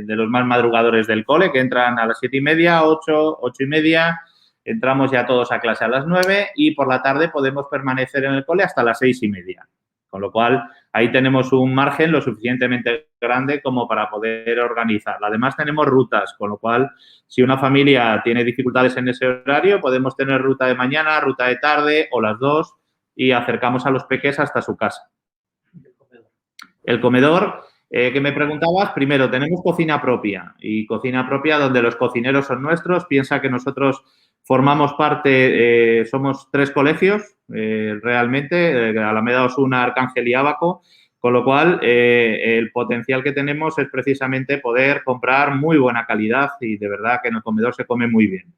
[SPEAKER 4] los más madrugadores del cole, que entran a las 7:30, 8:30, entramos ya todos a clase a las 9 y por la tarde podemos permanecer en el cole hasta las 6:30. Con lo cual, ahí tenemos un margen lo suficientemente grande como para poder organizarla. Además, tenemos rutas, con lo cual, si una familia tiene dificultades en ese horario, podemos tener ruta de mañana, ruta de tarde o las dos y acercamos a los peques hasta su casa. El comedor, que me preguntabas, primero, tenemos cocina propia y cocina propia donde los cocineros son nuestros. Piensa que nosotros formamos parte, somos 3 colegios realmente, Alameda Osuna, Arcángel y Ábaco, con lo cual el potencial que tenemos es precisamente poder comprar muy buena calidad y de verdad que en el comedor se come muy bien.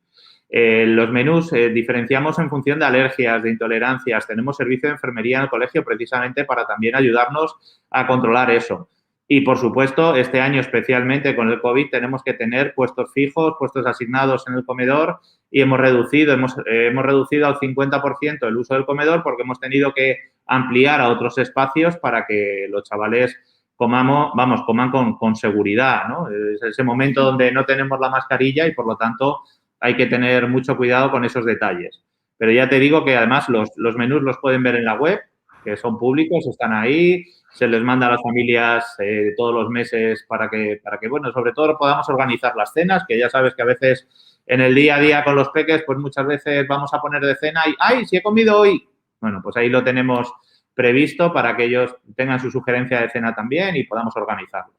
[SPEAKER 4] Los menús diferenciamos en función de alergias, de intolerancias. Tenemos servicio de enfermería en el colegio precisamente para también ayudarnos a controlar eso. Y, por supuesto, este año especialmente con el COVID tenemos que tener puestos fijos, puestos asignados en el comedor y hemos reducido al 50% el uso del comedor porque hemos tenido que ampliar a otros espacios para que los chavales coman con seguridad, ¿no? Es ese momento donde no tenemos la mascarilla y, por lo tanto, hay que tener mucho cuidado con esos detalles. Pero ya te digo que, además, los menús los pueden ver en la web, que son públicos, están ahí, se les manda a las familias todos los meses para que, bueno, sobre todo podamos organizar las cenas, que ya sabes que a veces en el día a día con los peques, pues muchas veces vamos a poner de cena y ¡ay, si he comido hoy! Bueno, pues ahí lo tenemos previsto para que ellos tengan su sugerencia de cena también y podamos organizarlo.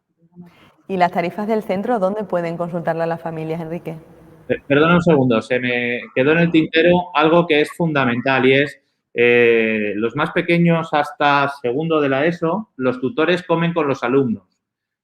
[SPEAKER 1] ¿Y las tarifas del centro dónde pueden consultarlas las familias, Enrique?
[SPEAKER 4] Perdona un segundo, se me quedó en el tintero algo que es fundamental y es los más pequeños hasta segundo de la ESO, los tutores comen con los alumnos.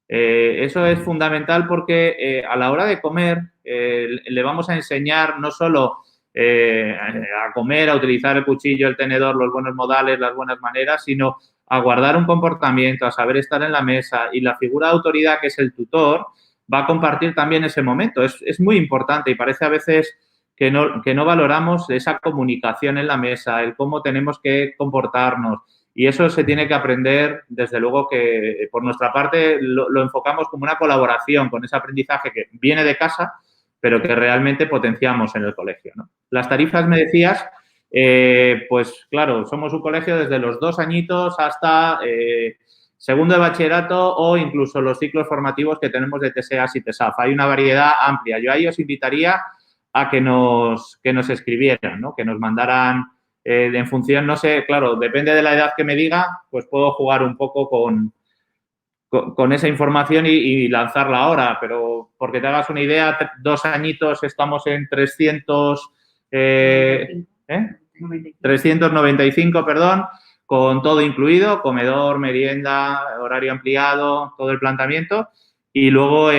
[SPEAKER 4] Eso es fundamental porque a la hora de comer le vamos a enseñar no solo a comer, a utilizar el cuchillo, el tenedor, los buenos modales, las buenas maneras, sino a guardar un comportamiento, a saber estar en la mesa y la figura de autoridad que es el tutor va a compartir también ese momento. Es muy importante y parece a veces que no valoramos esa comunicación en la mesa, el cómo tenemos que comportarnos. Y eso se tiene que aprender, desde luego que por nuestra parte lo enfocamos como una colaboración con ese aprendizaje que viene de casa, pero que realmente potenciamos en el colegio, ¿no? Las tarifas, me decías, pues claro, somos un colegio desde los 2 añitos hasta segundo de bachillerato o incluso los ciclos formativos que tenemos de TSEAS y TESAF. Hay una variedad amplia. Yo ahí os invitaría a que nos escribieran, ¿no? Que nos mandaran en función, no sé, claro, depende de la edad que me diga, pues puedo jugar un poco con esa información y lanzarla ahora, pero porque te hagas una idea, 2 añitos estamos en 395, perdón, con todo incluido, comedor, merienda, horario ampliado, todo el planteamiento. Y luego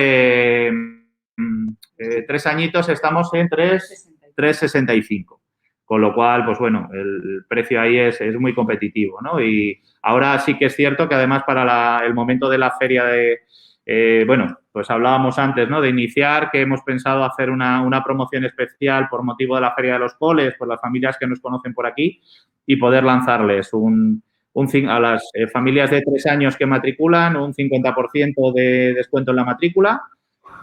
[SPEAKER 4] 3 añitos estamos en 3,65. Con lo cual, pues bueno, el precio ahí es muy competitivo, ¿no? Y ahora sí que es cierto que además para el momento de la feria bueno, pues hablábamos antes, ¿no? De iniciar, que hemos pensado hacer una promoción especial por motivo de la Feria de los Coles, por las familias que nos conocen por aquí, y poder lanzarles a las familias de 3 años que matriculan un 50% de descuento en la matrícula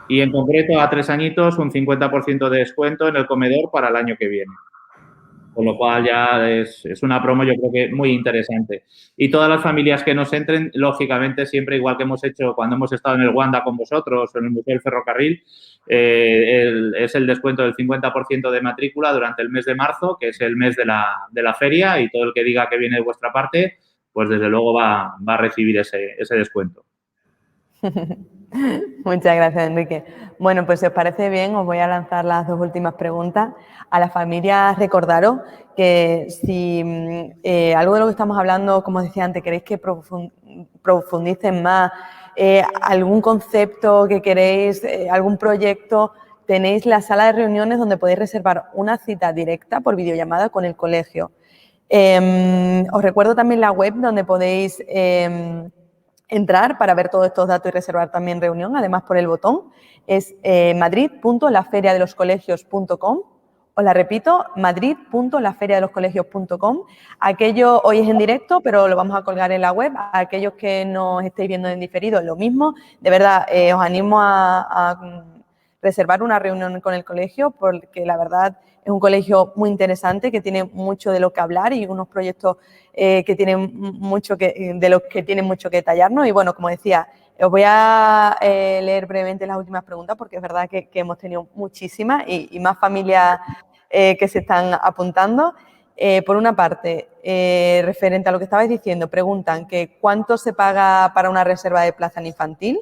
[SPEAKER 4] y, en concreto, a 3 añitos un 50% de descuento en el comedor para el año que viene. Con lo cual ya es una promo, yo creo que muy interesante. Y todas las familias que nos entren, lógicamente, siempre igual que hemos hecho cuando hemos estado en el Wanda con vosotros o en el Museo del Ferrocarril, es el descuento del 50% de matrícula durante el mes de marzo, que es el mes de la feria, y todo el que diga que viene de vuestra parte, pues desde luego va a recibir ese descuento.
[SPEAKER 1] Muchas gracias, Enrique. Bueno, pues si os parece bien, os voy a lanzar las 2 últimas preguntas. A las familias, recordaros que si algo de lo que estamos hablando, como os decía antes, queréis que profundicen más, algún concepto que queréis, algún proyecto, tenéis la sala de reuniones donde podéis reservar una cita directa por videollamada con el colegio. Os recuerdo también la web donde podéis entrar para ver todos estos datos y reservar también reunión, además por el botón, es madrid.laferiadeloscolegios.com. Os la repito, madrid.laferiadeloscolegios.com. Aquello hoy es en directo, pero lo vamos a colgar en la web. A aquellos que nos estéis viendo en diferido, lo mismo. De verdad, os animo a reservar una reunión con el colegio, porque la verdad es un colegio muy interesante, que tiene mucho de lo que hablar y unos proyectos que tienen mucho de los que tienen mucho que detallarnos. Y bueno, como decía, os voy a leer brevemente las últimas preguntas, porque es verdad que hemos tenido muchísimas y más familias que se están apuntando. Por una parte, referente a lo que estabais diciendo, preguntan que ¿cuánto se paga para una reserva de plaza en infantil?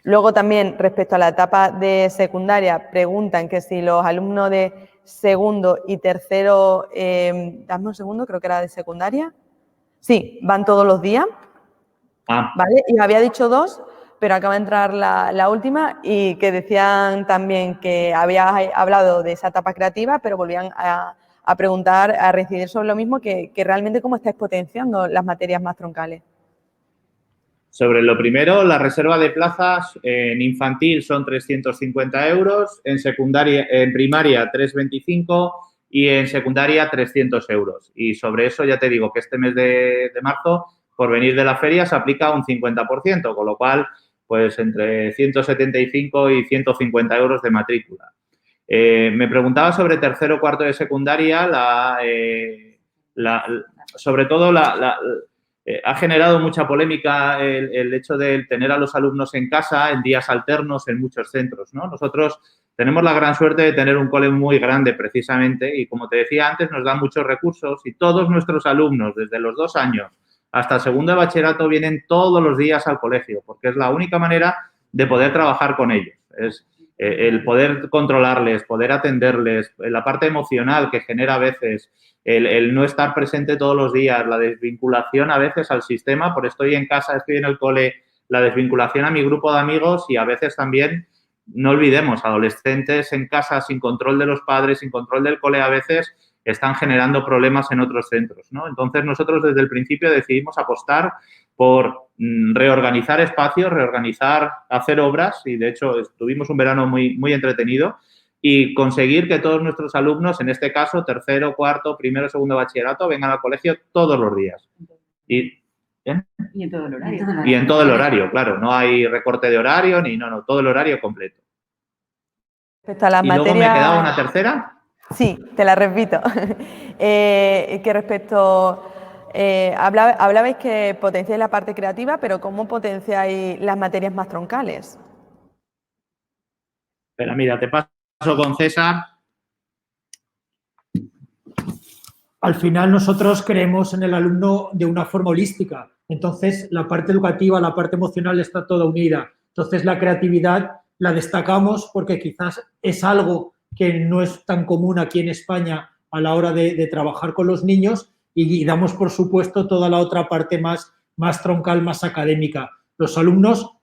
[SPEAKER 1] Luego también, respecto a la etapa de secundaria, preguntan que si los alumnos de segundo y tercero, dame un segundo, creo que era de secundaria. Sí, van todos los días. ¿Vale? Y había dicho 2, pero acaba de entrar la última, y que decían también que había hablado de esa etapa creativa, pero volvían a preguntar, a reincidir sobre lo mismo, que realmente cómo estáis potenciando las materias más troncales.
[SPEAKER 4] Sobre lo primero, la reserva de plazas en infantil son 350 euros, en primaria 325 y en secundaria 300 euros. Y sobre eso ya te digo que este mes de marzo, por venir de la feria, se aplica un 50%, con lo cual, pues entre 175 y 150 euros de matrícula. Me preguntaba sobre tercero o cuarto de secundaria, sobre todo ha generado mucha polémica el hecho de tener a los alumnos en casa en días alternos en muchos centros, ¿no? Nosotros tenemos la gran suerte de tener un cole muy grande, precisamente, y como te decía antes, nos dan muchos recursos y todos nuestros alumnos, desde los 2 años hasta el segundo de bachillerato, vienen todos los días al colegio, porque es la única manera de poder trabajar con ellos. Es el poder controlarles, poder atenderles, la parte emocional que genera a veces, el no estar presente todos los días, la desvinculación a veces al sistema, por estoy en casa, estoy en el cole, la desvinculación a mi grupo de amigos y a veces también, no olvidemos, adolescentes en casa sin control de los padres, sin control del cole, a veces están generando problemas en otros centros, ¿no? Entonces, nosotros desde el principio decidimos apostar por reorganizar espacios, hacer obras y, de hecho, tuvimos un verano muy, muy entretenido y conseguir que todos nuestros alumnos, en este caso, tercero, cuarto, primero, segundo bachillerato, vengan al colegio todos los días. Y en todo el horario. Y en todo el horario, claro. No hay recorte de horario no, todo el horario completo.
[SPEAKER 1] Respecto a las
[SPEAKER 4] materias... luego me quedaba una tercera.
[SPEAKER 1] Sí, te la repito. Que respecto... hablabais que potenciáis la parte creativa, pero ¿cómo potenciáis las materias más troncales?
[SPEAKER 4] Pero mira, te paso con César.
[SPEAKER 5] Al final nosotros creemos en el alumno de una forma holística. Entonces, la parte educativa, la parte emocional está toda unida. Entonces, la creatividad la destacamos porque quizás es algo que no es tan común aquí en España a la hora de trabajar con los niños y damos, por supuesto, toda la otra parte más troncal, más académica. Los alumnos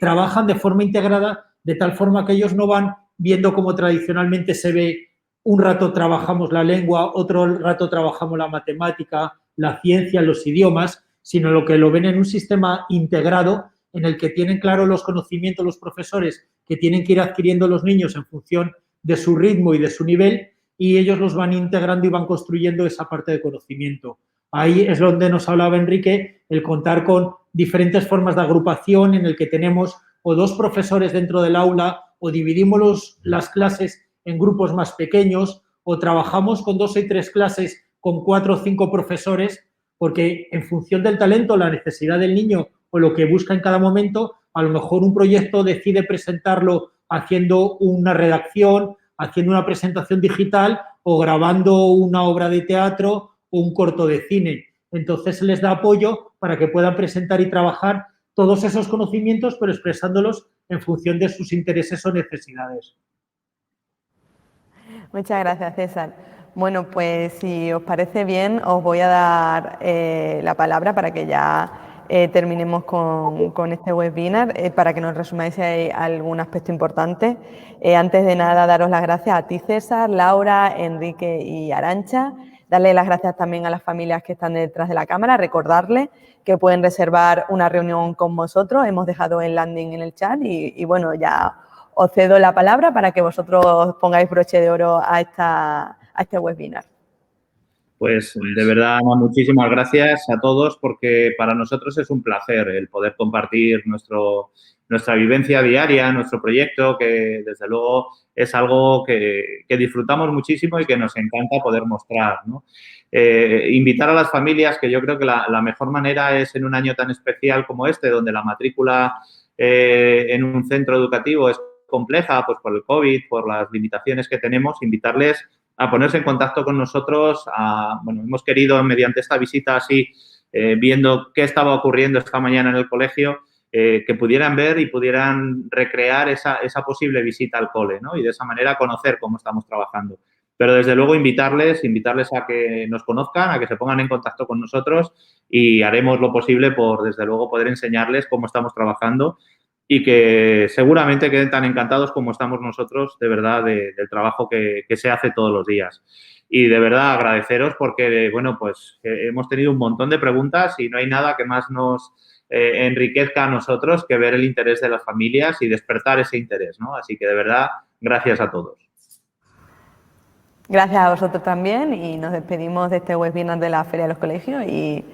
[SPEAKER 5] trabajan de forma integrada de tal forma que ellos no van viendo como tradicionalmente se ve, un rato trabajamos la lengua, otro rato trabajamos la matemática, la ciencia, los idiomas, sino lo ven en un sistema integrado en el que tienen claro los conocimientos los profesores que tienen que ir adquiriendo los niños en función de su ritmo y de su nivel, y ellos los van integrando y van construyendo esa parte de conocimiento. Ahí es donde nos hablaba Enrique, el contar con diferentes formas de agrupación en el que tenemos o 2 profesores dentro del aula, o dividimos las clases en grupos más pequeños, o trabajamos con 2 y 3 clases con 4 o 5 profesores, porque en función del talento, la necesidad del niño o lo que busca en cada momento, a lo mejor un proyecto decide presentarlo haciendo una redacción, haciendo una presentación digital o grabando una obra de teatro o un corto de cine. Entonces se les da apoyo para que puedan presentar y trabajar todos esos conocimientos, pero expresándolos en función de sus intereses o necesidades.
[SPEAKER 1] Muchas gracias, César. Bueno, pues si os parece bien, os voy a dar la palabra para que ya terminemos con este webinar, para que nos resumáis si hay algún aspecto importante. Antes de nada, daros las gracias a ti, César, Laura, Enrique y Arantxa. Darle las gracias también a las familias que están detrás de la cámara. Recordarles que pueden reservar una reunión con vosotros. Hemos dejado el landing en el chat y bueno, ya os cedo la palabra para que vosotros pongáis broche de oro a este webinar.
[SPEAKER 4] Pues de verdad, Ana, muchísimas gracias a todos, porque para nosotros es un placer el poder compartir nuestra vivencia diaria, nuestro proyecto, que desde luego es algo que disfrutamos muchísimo y que nos encanta poder mostrar, ¿no? Invitar a las familias, que yo creo que la mejor manera es en un año tan especial como este, donde la matrícula en un centro educativo es compleja, pues por el COVID, por las limitaciones que tenemos, invitarles a ponerse en contacto con nosotros. Bueno, hemos querido, mediante esta visita así, viendo qué estaba ocurriendo esta mañana en el colegio, que pudieran ver y pudieran recrear esa posible visita al cole, ¿no? Y de esa manera conocer cómo estamos trabajando. Pero desde luego invitarles a que nos conozcan, a que se pongan en contacto con nosotros, y haremos lo posible por, desde luego, poder enseñarles cómo estamos trabajando y que seguramente queden tan encantados como estamos nosotros, de verdad, del trabajo que se hace todos los días. Y de verdad agradeceros porque, bueno, pues hemos tenido un montón de preguntas y no hay nada que más nos enriquezca a nosotros que ver el interés de las familias y despertar ese interés, ¿no? Así que, de verdad, gracias a todos.
[SPEAKER 1] Gracias a vosotros también y nos despedimos de este webinar de la Feria de los Colegios y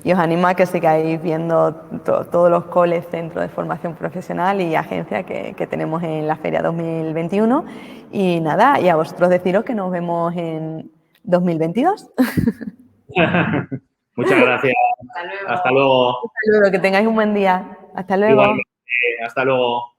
[SPEAKER 1] os animo a que sigáis viendo todos los coles, centros de formación profesional y agencias que tenemos en la Feria 2021. Y nada, y a vosotros deciros que nos vemos en 2022.
[SPEAKER 4] Muchas gracias. Hasta luego.
[SPEAKER 1] Hasta luego, que tengáis un buen día. Hasta luego.
[SPEAKER 4] Igualmente. Hasta luego.